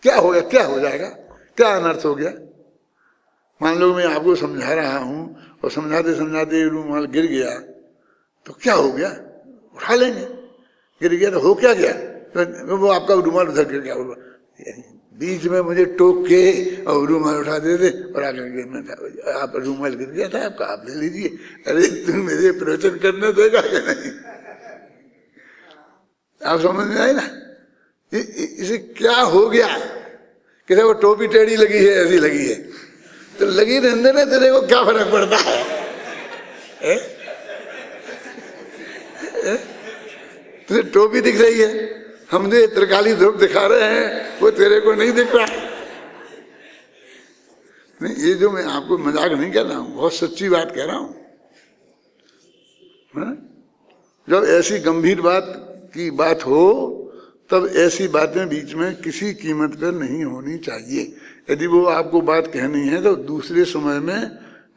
क्या हो गया, क्या हो जाएगा, क्या अनर्थ हो गया। मान लो मैं आपको समझा रहा हूं और समझाते समझाते रूमाल गिर गया तो क्या हो गया, उठा लेंगे। गिर गया तो हो क्या गया, तो वो आपका रूमाल उधर गिर गया, बीच में मुझे टोक के और रूमाल उठा देते और आगे आप रूमाल गिर गया था आपका, आप ले लीजिए। अरे तुम मेरे प्रवचन करने देगा कि नहीं, आप समझ में आए ना। इसे क्या हो गया कि वो टोपी टेढ़ी लगी है, ऐसी लगी है तो लगी रहने ना, तेरे को क्या फर्क पड़ता है। तुझे टोपी दिख रही है, हम जो त्रिकाली ध्रुव दिखा रहे हैं वो तेरे को नहीं दिख रहा। नहीं, ये जो मैं आपको मजाक नहीं कर रहा हूं, बहुत सच्ची बात कह रहा हूं। जब ऐसी गंभीर बात की बात हो तब ऐसी बातें बीच में किसी कीमत पर नहीं होनी चाहिए। यदि वो आपको बात कहनी है तो दूसरे समय में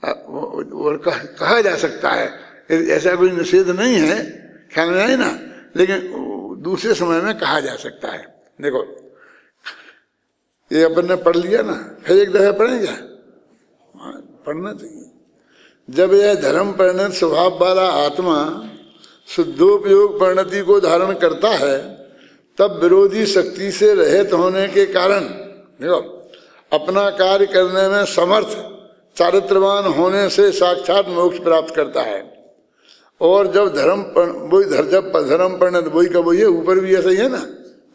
और कहा जा सकता है, ऐसा कोई निषेध नहीं है, ख्याल में आए ना, लेकिन दूसरे समय में कहा जा सकता है। देखो ये अपन ने पढ़ लिया ना, फिर एक दफा पढ़ेंगे, पढ़ना चाहिए। जब यह धर्म परिणत स्वभाव वाला आत्मा शुद्धोपयोग परिणति को धारण करता है तब विरोधी शक्ति से रहित होने के कारण देखो अपना कार्य करने में समर्थ चारित्रवान होने से साक्षात मोक्ष प्राप्त करता है। और जब धर्म परिणत वही का वही है, ऊपर भी ऐसा ही है ना,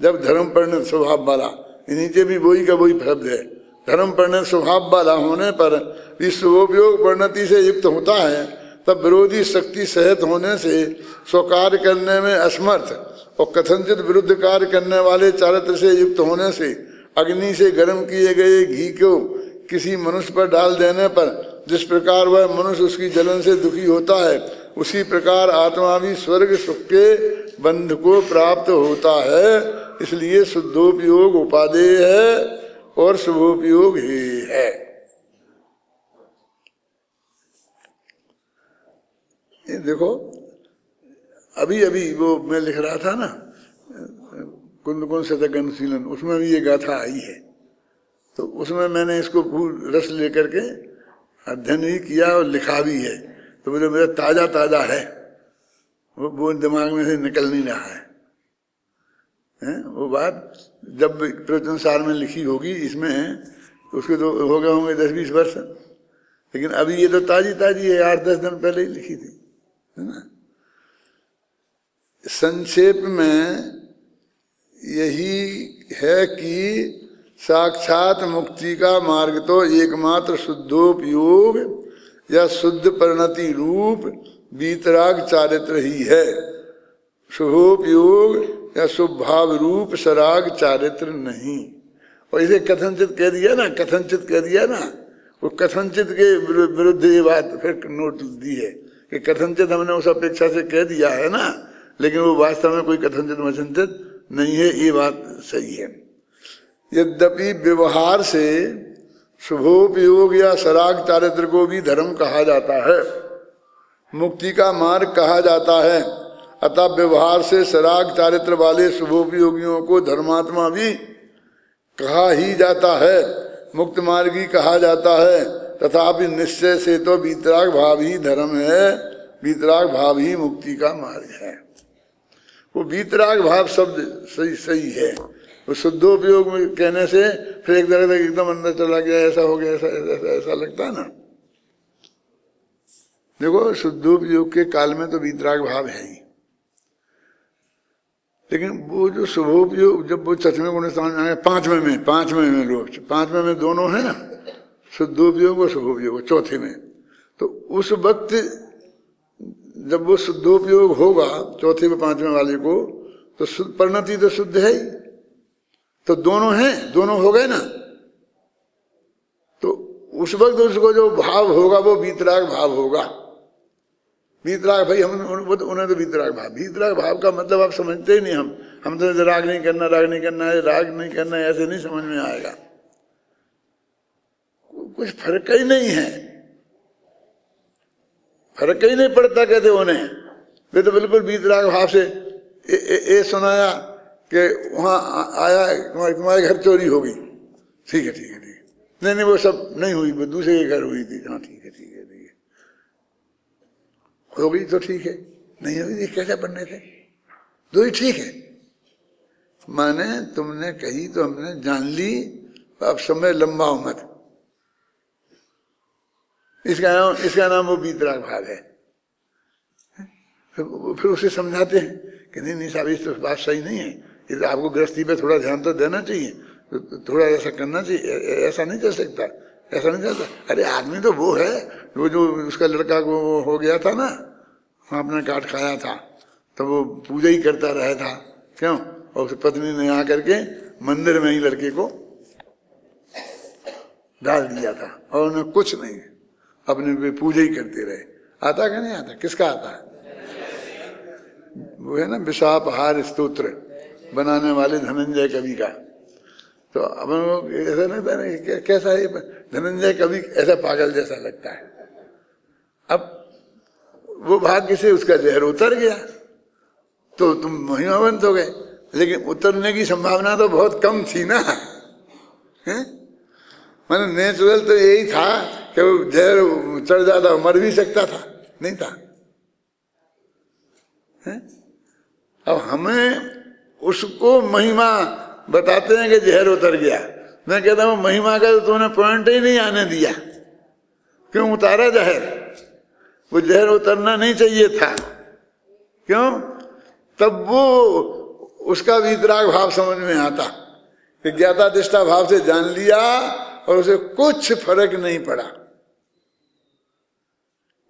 जब धर्म परिणत स्वभाव वाला, नीचे भी वही का वही शब्द है। धर्म परिणत स्वभाव वाला होने पर विश्वोपयोग परिणति से युक्त होता है तब विरोधी शक्ति सहित होने से स्वकार्य करने में असमर्थ और कथनचित विरुद्ध कार्य करने वाले चारित्र से युक्त होने से अग्नि से गर्म किए गए घी को किसी मनुष्य पर डाल देने पर जिस प्रकार वह मनुष्य उसकी जलन से दुखी होता है उसी प्रकार आत्मा भी स्वर्ग सुख के बंध को प्राप्त होता है। इसलिए शुद्धोपयोग उपादेय है और शुभोपयोग ही है। ये देखो अभी अभी वो मैं लिख रहा था ना कुंद शतकनुशीलन, उसमें भी ये गाथा आई है, तो उसमें मैंने इसको रस लेकर के अध्ययन भी किया और लिखा भी है, तो मुझे मेरा ताजा ताजा है, वो दिमाग में से निकल नहीं रहा है। वो बात जब प्रवचन सार में लिखी होगी इसमें उसके तो हो गए होंगे 10-20 वर्ष, लेकिन अभी ये तो ताजी ताजी है, 8-10 दिन पहले ही लिखी थी, है ना। संक्षेप में यही है कि साक्षात मुक्ति का मार्ग तो एकमात्र शुद्धोपयोग या शुद्ध परिणति रूप वीतराग चारित्र ही है। शुभोपयोग या शुभ भाव रूप सराग चारित्र नहीं। और इसे कथनचित कह दिया ना, कथनचित कह दिया ना, वो कथनचित के विरुद्ध ये बात फिर नोट दी है कि कथनचित हमने उस अपेक्षा से कह दिया है ना, लेकिन वो वास्तव में कोई कथनचित मचनचित नहीं है, ये बात सही है। यद्यपि व्यवहार से शुभोपयोग या सराग चारित्र को भी धर्म कहा जाता है, मुक्ति का मार्ग कहा जाता है, अतः व्यवहार से सराग चारित्र वाले शुभोपयोगियों को धर्मात्मा भी कहा ही जाता है, मुक्त मार्गी कहा जाता है। तथापि निश्चय से तो वीतराग भाव ही धर्म है, वीतराग भाव ही मुक्ति का मार्ग है। वो वीतराग भाव शब्द सही सही है। वो शुद्धोपयोग में कहने से फिर एक तरह तक एकदम अंदर चला गया, ऐसा हो गया, ऐसा ऐसा ऐसा लगता है ना। देखो शुद्धोपयोग के काल में तो वीतराग भाव है ही, लेकिन वो जो शुभोपयोग जब वो चतुर्थ गुण स्थान में आए, पांचवें में लोग, पांचवें में दोनों है ना, शुद्धोपयोग और शुभोपयोग, चौथे में, तो उस वक्त जब वो शुद्धोपयोग होगा चौथे में पांचवें वाले को, तो परिणति तो शुद्ध है ही, तो दोनों हैं, दोनों हो गए ना। तो उस वक्त उसको जो भाव होगा वो वीतराग भाव होगा। वीतराग भाई उन्हें तो वीतराग भाव का मतलब आप समझते ही नहीं। हम तो राग नहीं करना है, राग नहीं करना है, ऐसे नहीं समझ में आएगा। कुछ फर्क ही नहीं है, फर्क ही नहीं पड़ता कहते उन्हें। वे तो बिल्कुल वीतराग भाव से ये सुनाया कि वहां आया तुम्हारे घर चोरी हो गई, ठीक है ठीक है ठीक है, नहीं वो सब नहीं हुई, वो दूसरे के घर हुई थी, हाँ ठीक है ठीक है ठीक है, हो गई तो ठीक है, नहीं हुई थी कैसे पढ़ने थे, दो ही ठीक है। माने तुमने कही तो हमने जान ली, अब समय लंबा हो मत। इसका नाम वो वीतराग भाव है। फिर उसे समझाते हैं कि नहीं साहब इस तो बात सही नहीं है, इस आपको गृहस्थी पे थोड़ा ध्यान तो देना चाहिए, तो थोड़ा ऐसा करना चाहिए, ऐसा नहीं चल सकता, ऐसा नहीं चलता। अरे आदमी तो वो है वो जो उसका लड़का को हो गया था ना, अपना काट खाया था, तो वो पूजा ही करता रहा था, क्यों, और उस पत्नी ने आकर के मंदिर में ही लड़के को डाल दिया था, और उन्हें कुछ नहीं, अपने पूजा ही करते रहे। आता क्या नहीं आता, किसका आता है, वो है ना विषापहार स्तोत्र बनाने वाले धनंजय कवि का। तो अब ऐसा लगता है कैसा है धनंजय कवि, ऐसा पागल जैसा लगता है। अब वो भाग्य से उसका जहर उतर गया तो तुम महिमावंत हो गए, लेकिन उतरने की संभावना तो बहुत कम थी ना, है? मैंने नेचुरल तो यही था कि वो जहर चढ़ जाता, मर भी सकता था, नहीं था, है? अब हमें उसको महिमा बताते हैं कि जहर उतर गया। मैं कहता हूँ महिमा का तो तूने पॉइंट ही नहीं आने दिया, क्यों उतारा जहर, वो जहर उतरना नहीं चाहिए था, क्यों, तब वो उसका वीतराग भाव समझ में आता कि ज्ञाता दिष्टा भाव से जान लिया और उसे कुछ फर्क नहीं पड़ा।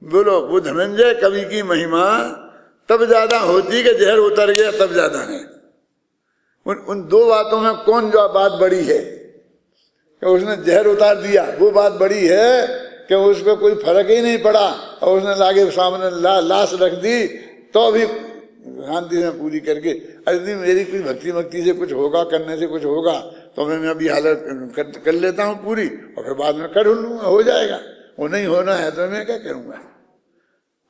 बोलो वो धनंजय कवि की महिमा तब ज्यादा होती कि जहर उतर गया, तब ज्यादा है। उन दो बातों में कौन जो बात बड़ी है कि उसने जहर उतार दिया, वो बात बड़ी है कि उस पर कोई फर्क ही नहीं पड़ा और उसने लागे सामने लाश रख दी तो भी शांति से पूरी करके, अरे मेरी कोई भक्ति से कुछ होगा, करने से कुछ होगा तो मैं अभी हालत कर लेता हूँ पूरी और फिर बाद में कर लूँगा, हो जाएगा। वो नहीं होना है तो मैं क्या करूँगा।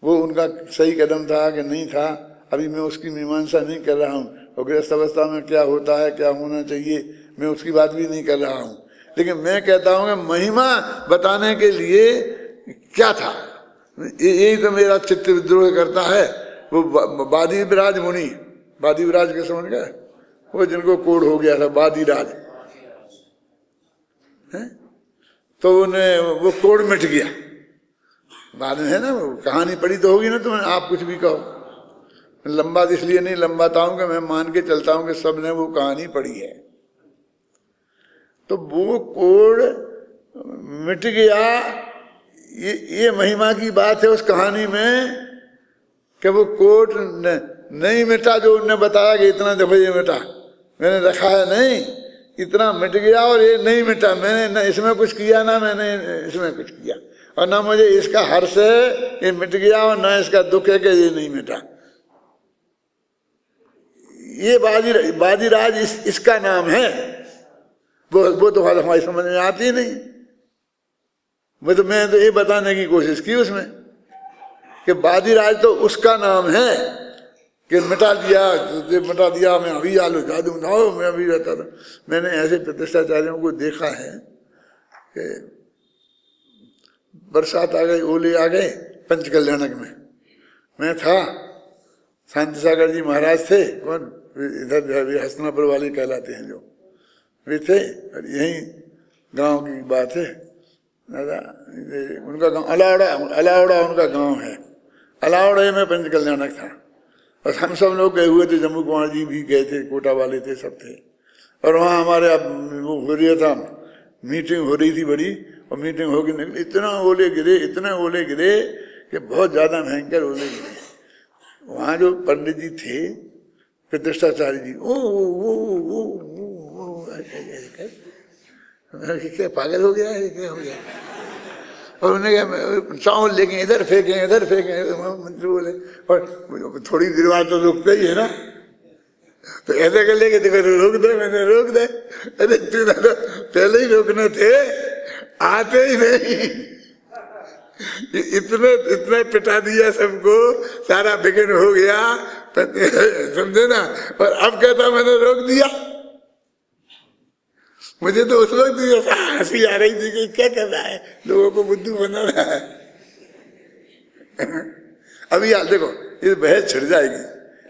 वो उनका सही कदम था कि नहीं था, अभी मैं उसकी मीमांसा नहीं कर रहा हूँ, और गृहस्थ अवस्था में क्या होता है, क्या होना चाहिए, मैं उसकी बात भी नहीं कर रहा हूँ। लेकिन मैं कहता हूँ कि महिमा बताने के लिए क्या था, यही तो मेरा चित्त विद्रोह करता है। वो बादीराज मुनि, बादीराज के समझ गए, वो जिनको कोढ़ हो गया था, बादीराज है, तो उन्हें वो कोढ़ मिट गया बाद में, है ना, वो कहानी पढ़ी तो होगी ना तुम्हें, आप कुछ भी कहो, लंबा इसलिए नहीं लंबाता हूं कि मैं मान के चलता हूं कि सबने वो कहानी पढ़ी है। तो वो कोढ़ मिट गया, ये महिमा की बात है उस कहानी में कि वो कोढ़ नहीं मिटा जो उन्होंने बताया कि इतना दफे ये मिटा, मैंने रखा है नहीं, इतना मिट गया और ये नहीं मिटा, मैंने न इसमें कुछ किया ना मैंने इसमें कुछ किया, और ना मुझे इसका हर्ष है ये मिट गया और ना इसका दुख है कि ये नहीं मिटा। ये बाजीराज इसका नाम है, वो तो बात हमारी समझ में आती नहीं। मैं तो ये बताने की कोशिश की उसमें कि बाजीराज तो उसका नाम है कि मिटा दिया मैं अभी आलू जादू बनाओ, मैं अभी रहता था। मैंने ऐसे प्रतिष्ठाचार्यों को देखा है कि बरसात आ गई, ओले आ गए पंचकल्याणक में, मैं था शांति सागर जी महाराज थे, कौन इधर हसनापुर वाले कहलाते हैं जो, वे थे। और यही गांव की बात है दादा, उनका गांव अलावड़ा उनका गांव है। अलावड़े में पंच कल्याणक था और हम सब लोग गए हुए थे, जम्मू कुमार जी भी गए थे, कोटा वाले थे, सब थे। और वहाँ हमारे अब वो हो रहा था, मीटिंग हो रही थी बड़ी, और मीटिंग होगी निकली, इतना ओले गिरे कि बहुत ज्यादा भयंकर ओले गिरे। वहाँ जो पंडित जी थे प्रतिष्ठाचार्य जी, क्या पागल हो गया है, क्या हो गया? और उन्हें क्या चावल लेके इधर फेंके मंत्री बोले, और थोड़ी देर बाद तो रुकते ही है ना, तो ऐसे कर लेके देखो रोक दे, मैंने रोक दे। अरे तू ना तो पहले ही रोकने थे, आते ही नहीं। इतने पिटा दिया सबको, सारा बिगड़ हो गया, समझे ना। और अब कहता मैंने रोक दिया। मुझे तो उस वक्त हंसी आ रही थी कि क्या कर रहा है, लोगों को बुद्धू बना रहा है। अभी यार देखो ये बहस छिड़ जाएगी,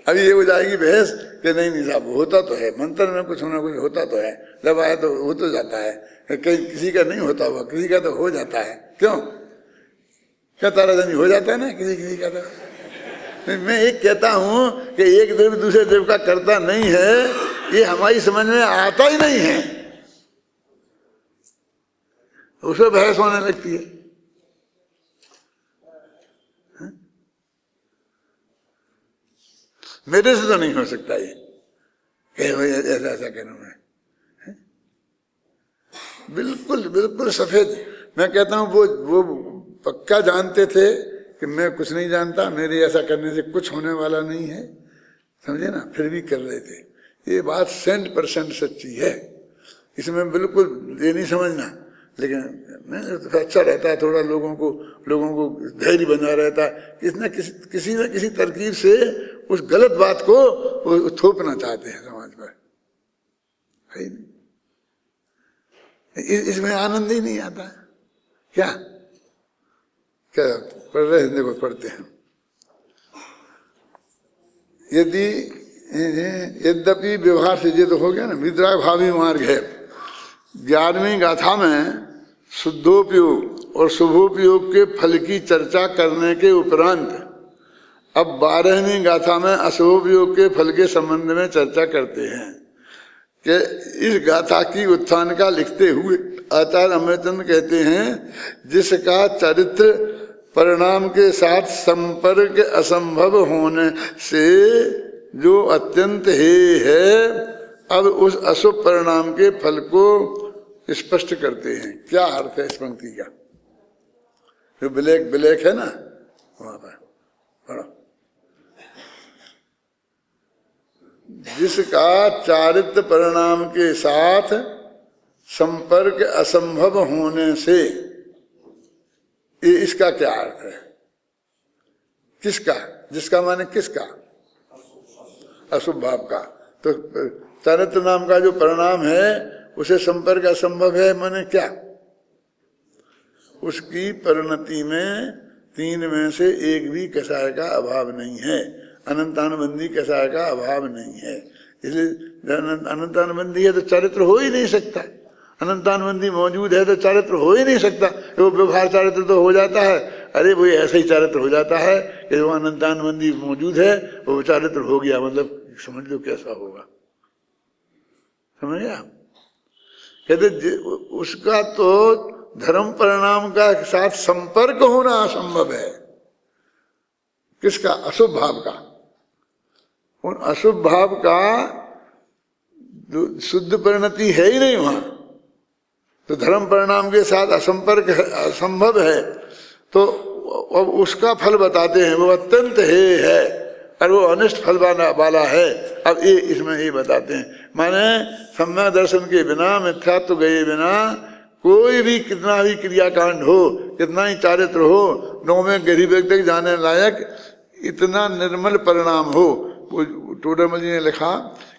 अभी ये हो जाएगी बहस कि नहीं साहब होता तो है, मंत्र में कुछ ना कुछ होता तो है, जब आए तो हो तो जाता है, कहीं किसी का नहीं होता हुआ, किसी का तो हो जाता है। क्यों क्या ताराजनी हो जाता है ना, किसी का तो। मैं एक कहता हूं कि एक देव दूसरे देव का करता नहीं है, ये हमारी समझ में आता ही नहीं है, उसमें बहस होने लगती है। मेरे से तो नहीं हो सकता ये, ऐसा ऐसा कहना मैं बिल्कुल सफेद। मैं कहता हूं वो पक्का जानते थे कि मैं कुछ नहीं जानता, मेरे ऐसा करने से कुछ होने वाला नहीं है, समझे ना, फिर भी कर रहे थे। ये बात 100% सच्ची है, इसमें बिल्कुल ये नहीं समझना। लेकिन तो अच्छा रहता है, थोड़ा लोगों को धैर्य बना रहता है, किसी न किसी तरकीब से उस गलत बात को वो थोपना चाहते हैं समाज पर, है नहीं? इसमें आनंद ही नहीं आता। क्या पढ़ रहे हैं, देखो पढ़ते हैं। यद्यपि व्यवहार से, ये तो हो गया ना, विद्राग भावी मार्ग है। 11वीं गाथा में शुद्धोपयोग और शुभोपयोग के फल की चर्चा करने के उपरांत अब 12वीं गाथा में अशुभोपयोग के फल के संबंध में चर्चा करते हैं कि इस गाथा की उत्थान का लिखते हुए आचार्य अमृतचंद कहते हैं, जिसका चरित्र परिणाम के साथ संपर्क असंभव होने से जो अत्यंत हेय है, अब उस अशुभ परिणाम के फल को स्पष्ट करते हैं। क्या अर्थ है इस पंक्ति का? जो ब्लैक है ना, वहां पर पढ़ो। जिसका चारित्र परिणाम के साथ संपर्क असंभव होने से, ये इसका क्या अर्थ है? किसका? जिसका माने किसका? अशुभ भाव का। तो चारित्र नाम का जो परिणाम है उसे संपर्क असंभव है, माने क्या? उसकी परिणति में 3 में से एक भी कषाय का अभाव नहीं है, अनंतानुबंधी कषाय का अभाव नहीं है। इसलिए अनंतानुबंधी है तो चारित्र हो ही नहीं सकता, अनंतानुबंधी मौजूद है तो चारित्र हो ही नहीं सकता। वो व्यवहार चारित्र तो हो जाता है, अरे वो ऐसा ही चारित्र हो जाता है कि वो अनंतानुबंधी मौजूद है, वो चारित्र हो गया, मतलब समझ लो कैसा होगा, समझ गया? कहते उसका तो धर्म परिणाम का साथ संपर्क होना असंभव है। किसका? अशुभ भाव का। उन अशुभ भाव का शुद्ध परिणति है ही नहीं वहां, तो धर्म परिणाम के साथ असंपर्क असंभव है। तो अब उसका फल बताते हैं, वो अत्यंत हेय है और वो अनिष्ट फल वाला है। अब ये इसमें ये बताते हैं, माने सम्यक दर्शन के बिना, मिथ्यात्व गए बिना कोई भी कितना भी क्रियाकांड हो, कितना ही चारित्र हो, 9वें गरीब तक जाने लायक इतना निर्मल परिणाम हो। टोडरमल जी ने लिखा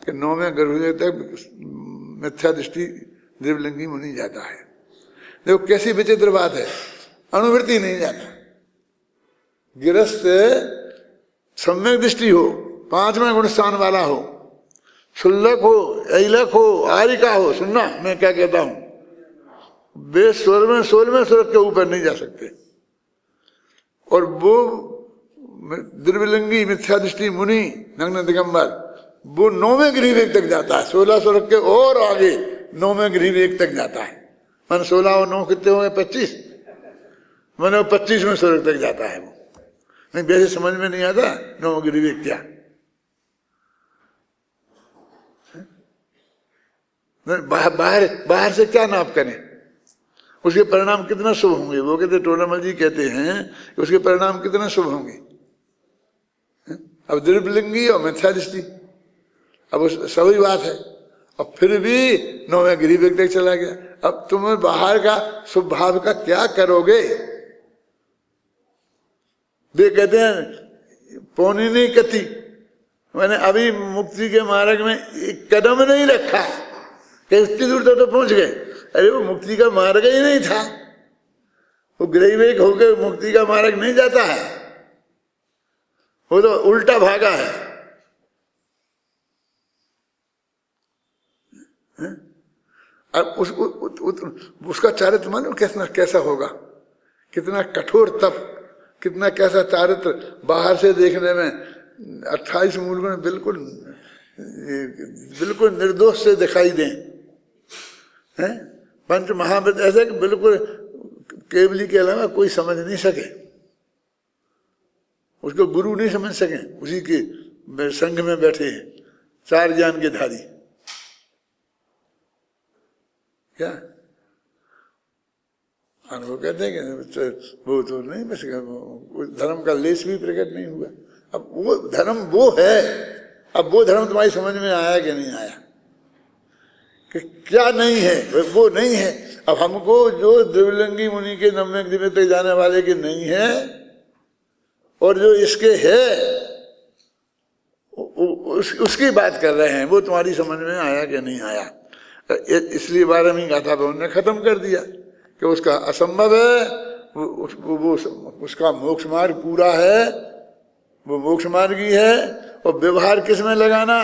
कि 9वें गरीब तक मिथ्या दृष्टि द्रव्यलिंगी में नहीं जाता है। देखो कैसी विचित्र बात है, अनुवृत्ति नहीं जाता। गिरस्थ सम्यक दृष्टि हो पांचवें गुण स्थान वाला हो, शुल्लक हो, ऐलक हो, आरिका हो। सुनना मैं क्या कहता हूं, वे 16वें स्वर्ग के ऊपर नहीं जा सकते। और वो द्रव्यलिंगी मिथ्या दृष्टि मुनि नग्न दिगंबर, वो 9वें गृहवेग तक जाता है। 16 स्वर्ग के और आगे 9वें गृहवेग तक जाता है। मैंने 16 और 9 कितने हो गए? 25। मैंने 25वें स्वर्ग तक जाता है वो। नहीं वैसे समझ में नहीं आता 9 गृहवेग क्या। बाहर से क्या नाप करें, उसके परिणाम कितना शुभ होंगे। वो कहते टोडामल जी कहते हैं कि उसके परिणाम कितना शुभ होंगे। अब द्रव्यलिंगी और मिथ्या दृष्टि, अब सभी बात है। और फिर भी 9वें गृहवेग तक चला गया। अब तुम बाहर का शुभ भाव का क्या करोगे। वे कहते हैं पौनी नहीं कती, मैंने अभी मुक्ति के मार्ग में एक कदम नहीं रखा कि इतनी दूर तक तो पहुंच गए। अरे वो मुक्ति का मार्ग ही नहीं था, वो गृहवेग होकर मुक्ति का मार्ग नहीं जाता है, वो तो उल्टा भागा है। अब उसका चारित्र मालूम कैसा होगा, कितना कठोर तप, कितना कैसा चारित्र। बाहर से देखने में 28 मूल में बिल्कुल निर्दोष से दिखाई दें, हैं? पंच महाव्रत ऐसे कि बिल्कुल केवली के अलावा कोई समझ नहीं सके, उसको गुरु नहीं समझ सके, उसी के संग में बैठे हैं 4 ज्ञान के धारी। क्या अनुभव कहते हैं कि वो तो नहीं, बस धर्म का लेस भी प्रकट नहीं हुआ। अब वो धर्म वो है, अब वो धर्म तुम्हारी समझ में आया कि नहीं आया, कि क्या नहीं है, वो नहीं है। अब हमको जो द्रव्यलिंगी मुनि के 9वें गृहवेग तक जाने वाले के नहीं है, और जो इसके है उसकी बात कर रहे हैं, वो तुम्हारी समझ में आया कि नहीं आया। इसलिए 12वीं गाथा पे उन्होंने खत्म कर दिया कि उसका असंभव है, वो उसका मोक्ष मार्ग पूरा है, वो मोक्ष मार्ग ही है। और व्यवहार किस में लगाना,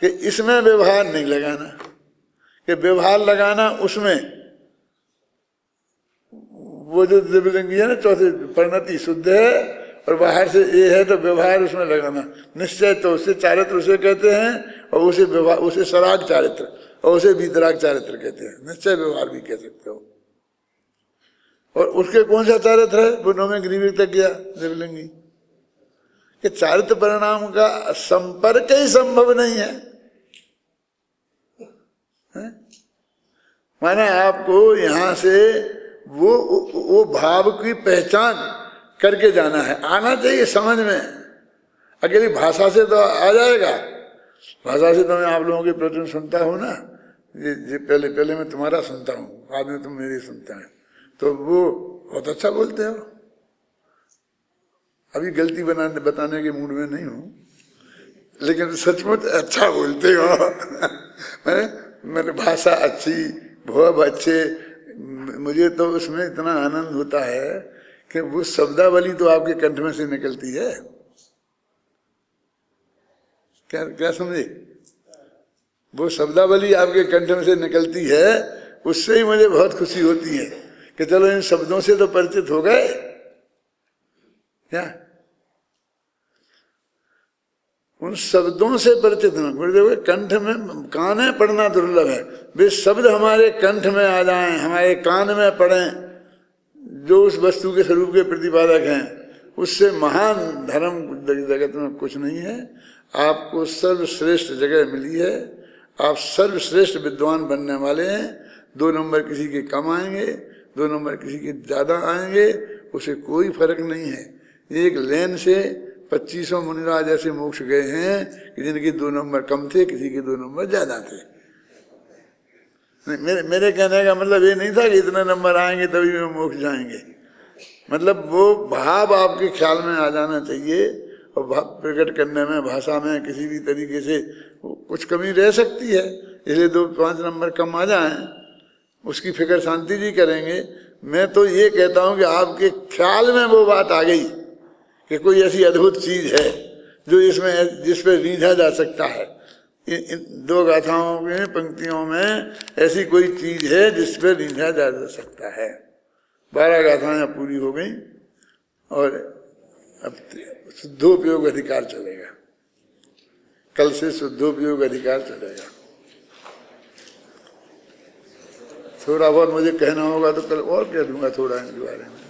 कि इसमें व्यवहार नहीं लगाना, कि व्यवहार लगाना उसमें वो जो द्रव्यलिंगी है ना, चौथी परिणति शुद्ध है और बाहर से ये है, तो व्यवहार उसमें लगाना। निश्चय तो उससे चारित्र उसे कहते हैं, और उसे व्यवहार, उसे सराग चारित्र और उसे वितराग चारित्र कहते हैं। निश्चय व्यवहार भी कह सकते हो। और उसके कौन सा चारित्र है, वो 9वें गृहवेग तक गया द्रव्यलिंगी, कि चारित्र परिणाम का संपर्क ही संभव नहीं है। माने आपको यहां से वो भाव की पहचान करके जाना है, आना चाहिए समझ में। अकेली भाषा से तो आ जाएगा, भाषा से तो मैं आप लोगों के प्रवचन सुनता हूँ ना, ये पहले मैं तुम्हारा सुनता हूँ, बाद में तुम मेरी सुनते हैं, तो वो बहुत अच्छा बोलते हो। अभी गलती बताने के मूड में नहीं हूँ, लेकिन सचमुच अच्छा बोलते हो। मैंने भाषा अच्छी, भाव अच्छे, मुझे तो उसमें इतना आनंद होता है कि वो शब्दावली तो आपके कंठ में से निकलती है। क्या समझे, वो शब्दावली आपके कंठ में से निकलती है, उससे ही मुझे बहुत खुशी होती है कि चलो इन शब्दों से तो परिचित हो गए। क्या उन शब्दों से परिचित होना, गुरुदेव कंठ में, कान में पढ़ना दुर्लभ है। वे शब्द हमारे कंठ में आ जाएं, हमारे कान में पढ़ें, जो उस वस्तु के स्वरूप के प्रतिपादक हैं, उससे महान धर्म जगत में कुछ नहीं है। आपको सर्वश्रेष्ठ जगह मिली है, आप सर्वश्रेष्ठ विद्वान बनने वाले हैं। 2 नंबर किसी के कम आएंगे, 2 नंबर किसी के ज्यादा आएंगे, उसे कोई फर्क नहीं है। एक लेन से 2500 मुनिराज ऐसे मोक्ष गए हैं कि जिनके 2 नंबर कम थे, किसी के 2 नंबर ज्यादा थे। मेरे कहने का मतलब ये नहीं था कि इतने नंबर आएंगे तभी में मोक्ष जाएंगे। मतलब वो भाव आपके ख्याल में आ जाना चाहिए, और भाव प्रकट करने में, भाषा में किसी भी तरीके से कुछ कमी रह सकती है, इसलिए 2-5 नंबर कम आ जाएं, उसकी फिक्र शांति जी करेंगे। मैं तो ये कहता हूँ कि आपके ख्याल में वो बात आ गई कि कोई ऐसी अद्भुत चीज है जो इसमें जिस पे रीझा जा सकता है। इन दो गाथाओं में पंक्तियों में ऐसी कोई चीज है जिस पे रीझा जा सकता है। 12 गाथाएं पूरी हो गई और अब शुद्धोपयोग अधिकार चलेगा। कल से शुद्धोपयोग अधिकार चलेगा। थोड़ा बहुत मुझे कहना होगा तो कल और कह दूंगा थोड़ा इनके बारे में।